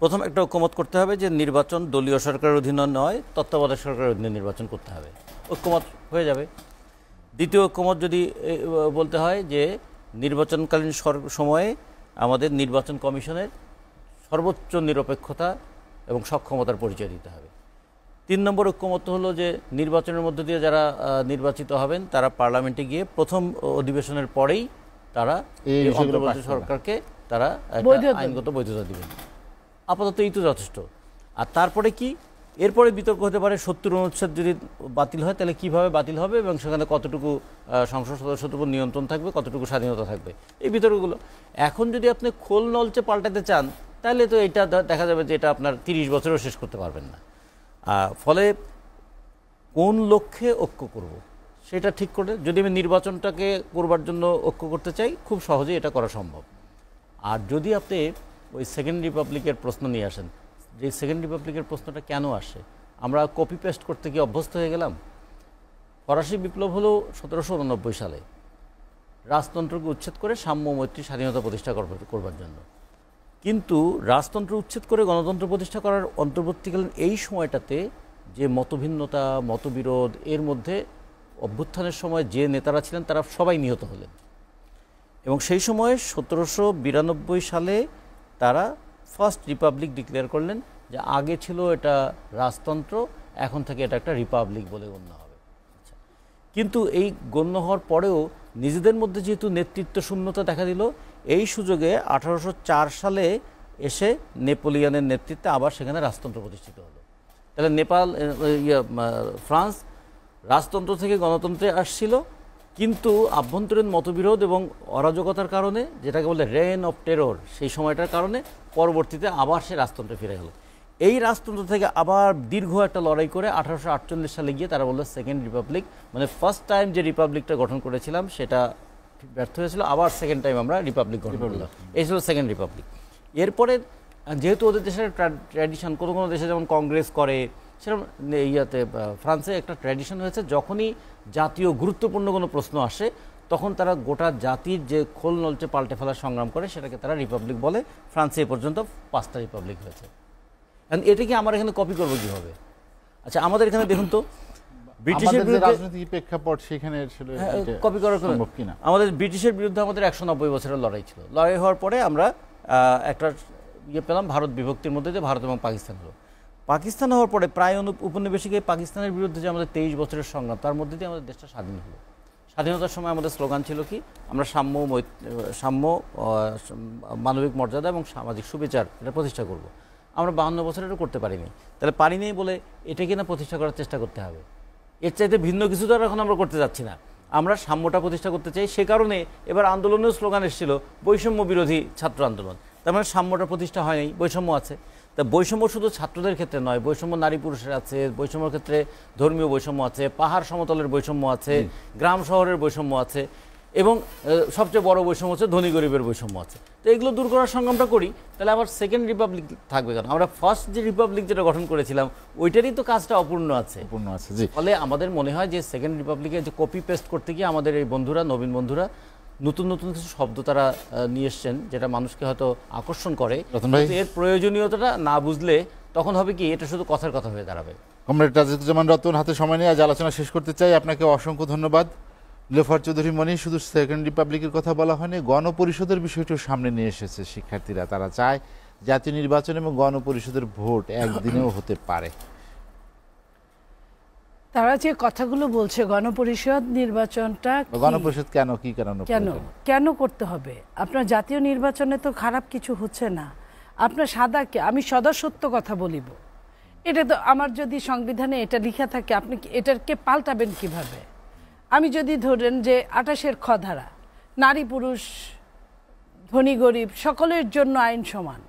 প্রথম একটা ঐক্যমত করতে হবে যে নির্বাচন দলীয় সরকারের অধীনে নয়, তত্ত্বাবধায়ক সরকারের অধীনে নির্বাচন করতে হবে, ঐক্যমত হয়ে যাবে। দ্বিতীয় ঐক্যমত যদি বলতে হয় যে নির্বাচনকালীন সময়ে আমাদের নির্বাচন কমিশনের সর্বোচ্চ নিরপেক্ষতা এবং সক্ষমতার পরিচয় দিতে হবে। 3 নম্বর ঐক্যমত হলো যে নির্বাচনের মধ্য দিয়ে যারা নির্বাচিত হবেন তারা পার্লামেন্টে গিয়ে প্রথম অধিবেশনের পরেই তারা এই অন্তর্বর্তী সরকারকে তারা আইনগত বৈধতা দিবেন। আপাতত এই তো যথেষ্ট। আর তারপরে কি, এরপরে বিতর্ক হতে পারে 70 অনুচ্ছেদ যদি বাতিল হয় তাহলে কিভাবে বাতিল হবে, এবং সেখানে কতটুকু সংসদ সদস্যদের উপর নিয়ন্ত্রণ থাকবে, কতটুকু স্বাধীনতা থাকবে, এই বিতর্কগুলো। এখন যদি আপনি খোল নলচে পাল্টাতে চান তাহলে তো এটা দেখা যাবে যে এটা আপনার 30 বছরও শেষ করতে পারবেন না। ফলে কোন লক্ষ্যে ঐক্য করব সেটা ঠিক করে যদি আমি নির্বাচনটাকে করবার জন্য ঐক্য করতে চাই, খুব সহজেই এটা করা সম্ভব। আর যদি আপনি ওই সেকেন্ড রিপাবলিকের প্রশ্ন নিয়ে আসেন, যে সেকেন্ড রিপাবলিকের প্রশ্নটা কেন আসে, আমরা কপি পেস্ট করতে গিয়ে অভ্যস্ত হয়ে গেলাম। ফরাসি বিপ্লব হলো 1789 সালে, রাজতন্ত্রকে উচ্ছেদ করে সাম্য মৈত্রী স্বাধীনতা প্রতিষ্ঠা করবার জন্য। কিন্তু রাজতন্ত্র উচ্ছেদ করে গণতন্ত্র প্রতিষ্ঠা করার অন্তর্বর্তীকালীন এই সময়টাতে যে মতভিন্নতা, মতবিরোধ, এর মধ্যে অভ্যুত্থানের সময় যে নেতারা ছিলেন তারা সবাই নিহত হলেন, এবং সেই সময় 1792 সালে তারা ফার্স্ট রিপাবলিক ডিক্লেয়ার করলেন যে আগে ছিল এটা রাজতন্ত্র, এখন থেকে এটা একটা রিপাবলিক বলে গণ্য হবে। কিন্তু এই গণ্য হওয়ার পরেও নিজেদের মধ্যে যেহেতু নেতৃত্ব শূন্যতা দেখা দিল, এই সুযোগে 1804 সালে এসে নেপোলিয়নের নেতৃত্বে আবার সেখানে রাজতন্ত্র প্রতিষ্ঠিত হলো। তাহলে ফ্রান্স রাজতন্ত্র থেকে গণতন্ত্রে আসছিল, কিন্তু আভ্যন্তরীণ মতবিরোধ এবং অরাজকতার কারণে, যেটাকে বলে রেইন অফ টেরর, সেই সময়টার কারণে পরবর্তীতে আবার সে রাজতন্ত্রে ফিরে গেল। এই রাজতন্ত্র থেকে আবার দীর্ঘ একটা লড়াই করে 1848 সালে গিয়ে তারা বললো সেকেন্ড রিপাবলিক, মানে ফার্স্ট টাইম যে রিপাবলিকটা গঠন করেছিলাম সেটা ব্যর্থ হয়েছিল, আবার সেকেন্ড টাইম আমরা রিপাবলিক গঠন করলাম, এই ছিল সেকেন্ড রিপাবলিক। এরপরে যেহেতু ওদের দেশের ট্র্যাডিশন, কোনো কোনো দেশে যেমন কংগ্রেস করে, সেরকম ফ্রান্সে একটা ট্র্যাডিশন হয়েছে, যখনই জাতীয় গুরুত্বপূর্ণ কোনো প্রশ্ন আসে তখন তারা গোটা জাতির যে খোল নলচে পাল্টে ফেলার সংগ্রাম করে, সেটাকে তারা রিপাবলিক বলে। ফ্রান্সে এ পর্যন্ত 5টা রিপাবলিক হয়েছে। কারণ এটা কি আমরা এখানে কপি করবো কিভাবে? আচ্ছা আমাদের এখানে দেখুন তো ব্রিটিশের আমাদের যে বিরুদ্ধে রাজনৈতিক প্রেক্ষাপট সেখানে আসলে এটা কপি করার কোনো সম্ভব কিনা? আমাদের ব্রিটিশের বিরুদ্ধে আমাদের 190 বছরের লড়াই ছিল। লড়াই হওয়ার পরে আমরা একটা ইয়ে পেলাম ভারত বিভক্তির মধ্যে, যে ভারত এবং পাকিস্তান হলো। পাকিস্তান হওয়ার পরে প্রায় উপনিবেশিক পাকিস্তানের বিরুদ্ধে যে আমাদের 23 বছরের সংগ্রাম, তার মধ্যে দিয়ে আমাদের দেশটা স্বাধীন হলো। স্বাধীনতার সময় আমাদের স্লোগান ছিল কি, আমরা সাম্য, মানবিক মর্যাদা এবং সামাজিক সুবিচার এটা প্রতিষ্ঠা করব। আমরা 52 বছর এটা করতে পারিনি। তাহলে পারিনি বলে এটা কিনা প্রতিষ্ঠা করার চেষ্টা করতে হবে। এর চাইতে ভিন্ন কিছু তো আর এখন আমরা করতে যাচ্ছি না। আমরা সাম্যটা প্রতিষ্ঠা করতে চাই। সে কারণে এবার আন্দোলনের স্লোগান এসেছিল বৈষম্য বিরোধী ছাত্র আন্দোলন। তার মানে সাম্যটা প্রতিষ্ঠা হয়নি, বৈষম্য আছে। তা বৈষম্য শুধু ছাত্রদের ক্ষেত্রে নয়, বৈষম্য নারী পুরুষের আছে, বৈষম্যের ক্ষেত্রে ধর্মীয় বৈষম্য আছে, পাহাড় সমতলের বৈষম্য আছে, গ্রাম শহরের বৈষম্য আছে, এবং সবচেয়ে বড় বৈষম্য হচ্ছে ধনী গরিবের বৈষম্য আছে। তো এগুলো দূর করার সংগ্রামটা করি, তাহলে আবার সেকেন্ড রিপাবলিক থাকবে কেন? আমরা ফার্স্ট যে রিপাবলিক যেটা গঠন করেছিলাম ওইটারই তো কাজটা অপূর্ণ আছে। জি। ফলে আমাদের মনে হয় যে সেকেন্ড রিপাবলিকে যে কপি পেস্ট করতে গিয়ে আমাদের এই বন্ধুরা, নবীন বন্ধুরা নতুন নতুন কিছু শব্দ তারা নিয়ে এসছেন, যেটা মানুষকে হয়তো আকর্ষণ করে। এর প্রয়োজনীয়তাটা না বুঝলে তখন হবে কি, এটা শুধু কথার কথা হয়ে দাঁড়াবে। কমরেড রাজিকুজ্জামান রতন, হাতে সময় নিয়ে আজ আলোচনা শেষ করতে চাই। আপনাকে অসংখ্য ধন্যবাদ। লোফার চৌধুরী মনি, শুধু সেকেন্ড রিপাবলিকের কথা বলা হয়নি, গণপরিষদের বিষয়টিও সামনে নিয়ে এসেছে শিক্ষার্থীরা। তারা চায় জাতীয় নির্বাচন এবং গণপরিষদের ভোট একদিনেও হতে পারে। তারা যে কথাগুলো বলছে, গণপরিষদ নির্বাচনটা গণপরিষদ কেন, কি কারণে, কেন করতে হবে? আপনার জাতীয় নির্বাচনে তো খারাপ কিছু হচ্ছে না। আপনার সাদাকে আমি সদা সত্য কথা বলিব, এটা তো আমার যদি সংবিধানে এটা লেখা থাকে, আপনি এটাকে পাল্টাবেন কিভাবে? আমি যদি ধরেন যে 28-এর খ ধারা, নারী পুরুষ ধনী গরিব সকলের জন্য আইন সমান,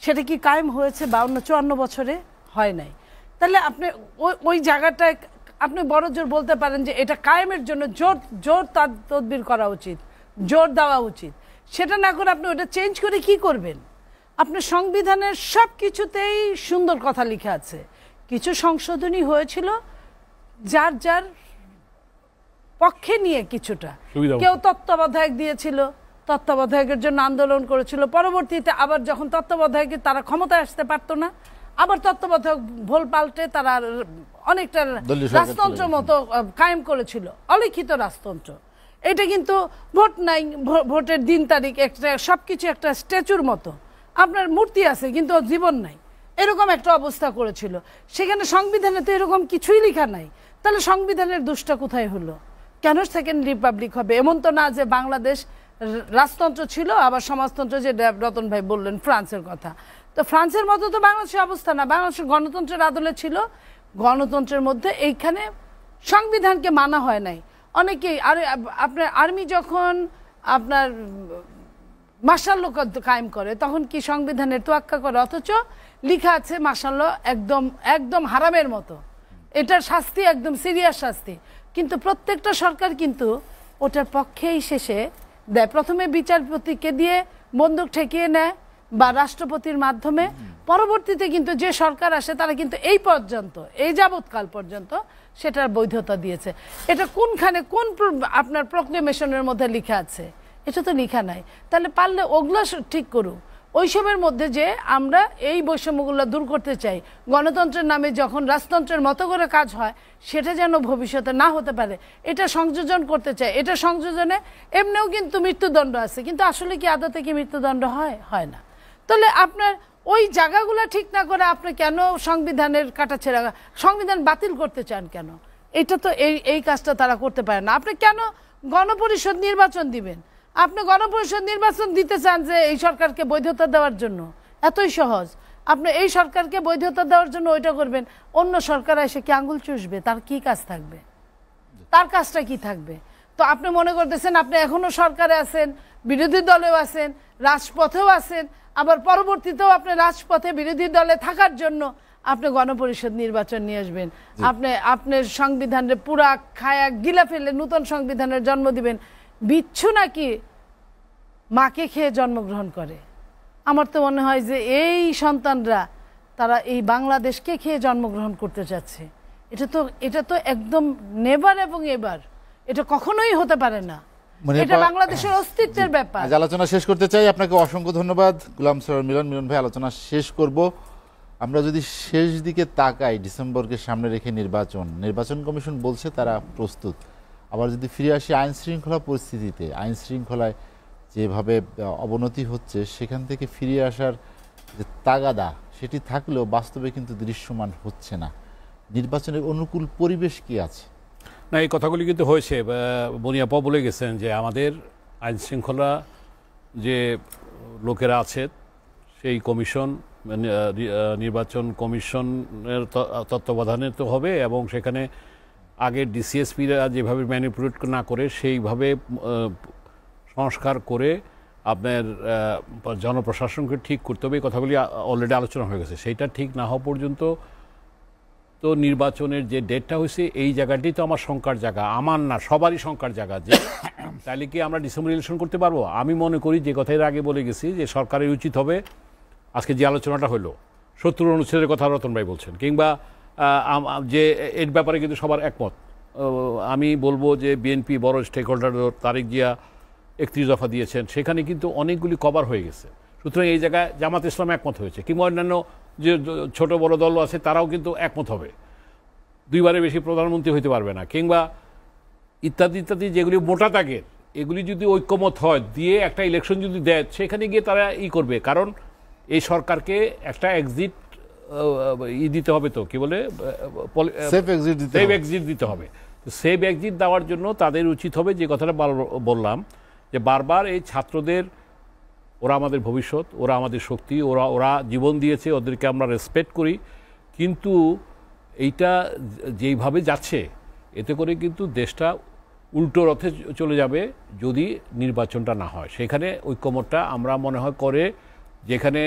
সেটা কি কায়েম হয়েছে 52-54 বছরে? হয় নাই। তাহলে আপনি ওই জায়গাটায় আপনি বড় জোর বলতে পারেন যে এটা কায়েমের জন্য জোর তদবির করা উচিত, জোর দেওয়া উচিত। সেটা না করে আপনি ওটা চেঞ্জ করে কি করবেন? আপনার সংবিধানের সব কিছুতেই সুন্দর কথা লেখা আছে। কিছু সংশোধনী হয়েছিল যার যার পক্ষে নিয়ে, কিছুটা কেউ তত্ত্বাবধায়ক দিয়েছিল, তত্ত্বাবধায়কের জন্য আন্দোলন করেছিল। পরবর্তীতে আবার যখন তত্ত্বাবধায়কের তারা ক্ষমতায় আসতে পারতো না, আবার তত্ত্বাবধায়ক ভোল পাল্টে তারা অনেকটা রাজতন্ত্র মতো কায়েম করেছিল, অলিখিত রাজতন্ত্র। এটা কিন্তু ভোট নাই, ভোটের দিন তারিখ একটা সবকিছু একটা স্ট্যাচুর মতো, আপনার মূর্তি আছে কিন্তু জীবন নাই, এরকম একটা অবস্থা করেছিল। সেখানে সংবিধানে তো এরকম কিছুই লেখা নাই। তাহলে সংবিধানের দোষটা কোথায় হলো? কেন সেকেন্ড রিপাবলিক হবে? এমন তো না যে বাংলাদেশ রাজতন্ত্র ছিল আবার সমাজতন্ত্র, যে রতন ভাই বললেন ফ্রান্সের কথা। তো ফ্রান্সের মতো তো বাংলাদেশের অবস্থা না। বাংলাদেশের গণতন্ত্রের আদলে ছিল, গণতন্ত্রের মধ্যে এইখানে সংবিধানকে মানা হয় নাই। অনেকেই আপনার আর্মি যখন আপনার মার্শাল ল কায়েম করে তখন কি সংবিধানের তোয়াক্কা করে? অথচ লেখা আছে মার্শাল ল একদম হারামের মতো, এটার শাস্তি একদম সিরিয়াস শাস্তি। কিন্তু প্রত্যেকটা সরকার কিন্তু ওটার পক্ষেই শেষে দেয়। প্রথমে বিচারপতিকে দিয়ে বন্দুক ঠেকিয়ে নেয় বা রাষ্ট্রপতির মাধ্যমে, পরবর্তীতে কিন্তু যে সরকার আসে তারা কিন্তু এই পর্যন্ত, এই যাবৎকাল পর্যন্ত সেটার বৈধতা দিয়েছে। এটা কোনখানে কোন আপনার প্রক্লেমেশনের মধ্যে লেখা আছে? এটা তো লেখা নাই। তাহলে পারলে ওগুলো ঠিক করুক। ওইসবের মধ্যে যে আমরা এই বৈষম্যগুলো দূর করতে চাই, গণতন্ত্রের নামে যখন রাজতন্ত্রের মতো করে কাজ হয় সেটা যেন ভবিষ্যতে না হতে পারে, এটা সংযোজন করতে চাই। এটা সংযোজনে এমনিও কিন্তু মৃত্যুদণ্ড আছে, কিন্তু আসলে কি আদতে কি মৃত্যুদণ্ড হয় না। তাহলে আপনার ওই জায়গাগুলো ঠিক না করে আপনি কেন সংবিধানের কাটাছেড়া, সংবিধান বাতিল করতে চান কেন? এটা তো এই কাজটা তারা করতে পারে না। আপনি কেন গণপরিষদ নির্বাচন দিবেন? আপনি গণপরিষদ নির্বাচন দিতে চান যে এই সরকারকে বৈধতা দেওয়ার জন্য, এতই সহজ। আপনি এই সরকারকে বৈধতা দেওয়ার জন্য ওইটা করবেন, অন্য সরকার এসে কি আঙুল চুষবে? তার কি কাজ থাকবে? তার কাজটা কি থাকবে? তো আপনি মনে করতেছেন আপনি এখনো সরকারে আছেন, বিরোধী দলেও আছেন, রাজপথেও আছেন, আবার পরবর্তীতেও আপনি রাজপথে বিরোধী দলে থাকার জন্য আপনি গণপরিষদ নির্বাচন নিয়ে আসবেন। আপনার সংবিধানের পুরা খায়া গিলা ফেলে নতুন সংবিধানের জন্ম দিবেন। বিচ্ছু নাকি মাকে খেয়ে জন্মগ্রহণ করে? আমার তো মনে হয় যে এই সন্তানরা তারা এই বাংলাদেশকে খেয়ে জন্মগ্রহণ করতে চাচ্ছে। এটা তো একদম নেভার এবং এবার এটা কখনোই হতে পারে না। এটা বাংলাদেশের অস্তিত্বের ব্যাপার। আলোচনা শেষ করতে চাই। আপনাকে অসংখ্য ধন্যবাদ। গোলাম সরোয়ার মিলন ভাই, আলোচনা শেষ করব। আমরা যদি শেষ দিকে তাকাই, ডিসেম্বরকে সামনে রেখে নির্বাচন কমিশন বলছে তারা প্রস্তুত। আবার যদি ফিরে আসি আইন শৃঙ্খলা পরিস্থিতিতে, আইন শৃঙ্খলায় যেভাবে অবনতি হচ্ছে, সেখান থেকে ফিরে আসার যে তাগাদা সেটি থাকলেও বাস্তবে কিন্তু দৃশ্যমান হচ্ছে না। নির্বাচনের অনুকূল পরিবেশ কি আছে? না, এই কথাগুলি কিন্তু হয়েছে। বনিয়াপা বলে গেছেন যে আমাদের আইন শৃঙ্খলা যে লোকেরা আছে সেই কমিশন, নির্বাচন কমিশনের তত্ত্বাবধানে তো হবে, এবং সেখানে আগের ডিসিএসপিরা যেভাবে ম্যানিপুলেট না করে সেইভাবে সংস্কার করে আপনার জনপ্রশাসনকে ঠিক করতে হবে। এই কথাগুলি অলরেডি আলোচনা হয়ে গেছে। সেইটা ঠিক না হওয়া পর্যন্ত তো নির্বাচনের যে ডেটটা হয়েছে এই জায়গাটি তো আমার শঙ্কার জায়গা, আমার না, সবারই শঙ্কার জায়গা যে তাহলে কি আমরা ডিসেম্বর ইলেকশন করতে পারবো। আমি মনে করি যে কথা এর আগে বলে গেছি যে সরকারের উচিত হবে, আজকে যে আলোচনাটা হলো ৭০ অনুচ্ছেদের কথা রতন ভাই বলছেন, কিংবা যে এর ব্যাপারে কিন্তু সবার একমত। আমি বলবো যে বিএনপি বড় স্টেক হোল্ডার, তারেক জিয়া ৩১ দফা দিয়েছেন, সেখানে কিন্তু অনেকগুলি কভার হয়ে গেছে। সুতরাং এই জায়গায় জামাত ইসলাম একমত হয়েছে, কিংবা অন্যান্য যে ছোট বড় দল আছে তারাও কিন্তু একমত হবে। ২ বারের বেশি প্রধানমন্ত্রী হইতে পারবে না, কিংবা ইত্যাদি ইত্যাদি যেগুলি মোটা দাগের, এগুলি যদি ঐক্যমত হয় দিয়ে একটা ইলেকশন যদি দেয়, সেখানে গিয়ে তারা করবে। কারণ এই সরকারকে একটা এক্সিট দিতে হবে, তো কি বলে, সেফ এক্সিট দিতে হবে। সেফ এক্সিট দেওয়ার জন্য তাদের উচিত হবে যে কথাটা বললাম, যে বারবার এই ছাত্রদের, ওরা আমাদের ভবিষ্যৎ, ওরা আমাদের শক্তি, ওরা জীবন দিয়েছে, ওদেরকে আমরা রেসপেক্ট করি, কিন্তু এইটা যেইভাবে যাচ্ছে এতে করে কিন্তু দেশটা উল্টো রথে চলে যাবে যদি নির্বাচনটা না হয়। সেখানে ঐক্যমতটা আমরা মনে হয় করে, যেখানে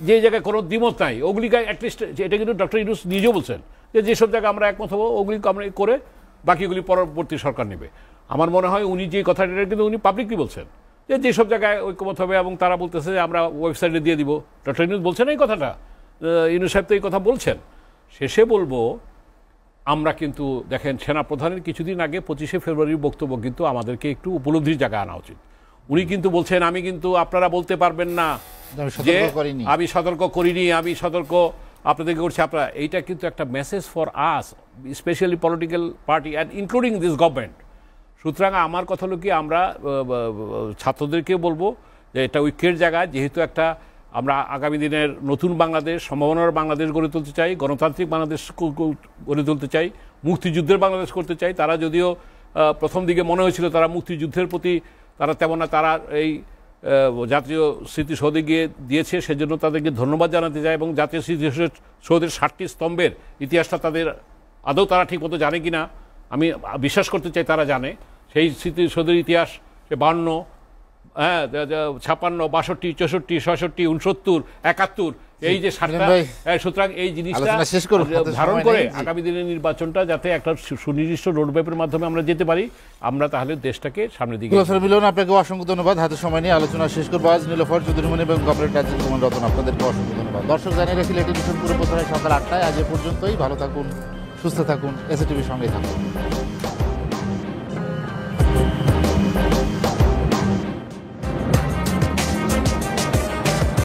যে জায়গায় কোনো দ্বিমত নাই ওগুলিকে অ্যাটলিস্ট, এটা কিন্তু ডক্টর ইউনূস নিজেও বলছেন যে যেসব জায়গায় আমরা একমত হবো ওগুলিকে আমরা করে বাকিগুলি পরবর্তী সরকার নেবে। আমার মনে হয় উনি যে কথাটা কিন্তু উনি পাবলিকলি বলছেন যে যেসব জায়গায় ঐক্যমত হবে, এবং তারা বলতেছে যে আমরা ওয়েবসাইটে দিয়ে দিব। ডক্টর ইউনূস বলছেন এই কথাটা, ইউনূস সাহেব তো এই কথা বলছেন। শেষে বলবো, আমরা কিন্তু দেখেন সেনাপ্রধানের কিছুদিন আগে ২৫শে ফেব্রুয়ারির বক্তব্য কিন্তু আমাদেরকে একটু উপলব্ধির জায়গায় আনা উচিত। উনি কিন্তু বলছেন আমি কিন্তু, আপনারা বলতে পারবেন না যে আমি সতর্ক করিনি, আমি সতর্ক আপনাদেরকে করছি। আপনারা, এইটা কিন্তু একটা message for us, specially political party and including this government. সুতরাং আমার কথা হলো কি, আমরা ছাত্রদেরকে বলবো যে এটা ঐক্যের জায়গা, যেহেতু একটা আমরা আগামী দিনের নতুন বাংলাদেশ, সম্ভাবনার বাংলাদেশ গড়ে তুলতে চাই, গণতান্ত্রিক বাংলাদেশ গড়ে তুলতে চাই, মুক্তিযুদ্ধের বাংলাদেশ করতে চাই। তারা যদিও প্রথম দিকে মনে হয়েছিল তারা মুক্তিযুদ্ধের প্রতি তারা তেমন না, তারা এই জাতীয় স্মৃতিসৌধে গিয়ে দিয়েছে, সেজন্য তাদেরকে ধন্যবাদ জানাতে চাই। এবং জাতীয় স্মৃতিসৌধের ৭টি স্তম্ভের ইতিহাসটা তাদের আদৌ তারা ঠিকমতো জানে কি না আমি বিশ্বাস করতে চাই তারা জানে। সেই স্মৃতিসৌধের ইতিহাস, সে ৫২, ৫৬, ৬২, ৬৪, ৬৬, ৬৯, ৭১, এই যে ৭টা, সুতরাং এই জিনিসটা ধারণ করে আগামী দিনের নির্বাচনটা যাতে একটা সুনির্দিষ্ট রোডম্যাপের মাধ্যমে আমরা যেতে পারি, আমরা তাহলে দেশটাকে সামনের দিকে। মিলন, আপনাকে অসংখ্য ধন্যবাদ। হাতে সময় নিয়ে আলোচনা শেষ করবো। আজ নীলোফর চৌধুরী মনি এবং কমরেড রাজীব কুমার রতন, আপনাদেরকে অসংখ্য ধন্যবাদ। দর্শক জানিয়ে রাখি, টেলিভিশন পুরো প্রচারে সকাল ৮টায়। আজ এ পর্যন্তই। ভালো থাকুন, সুস্থ থাকুন, এসএটিভির সঙ্গেই থাকুন।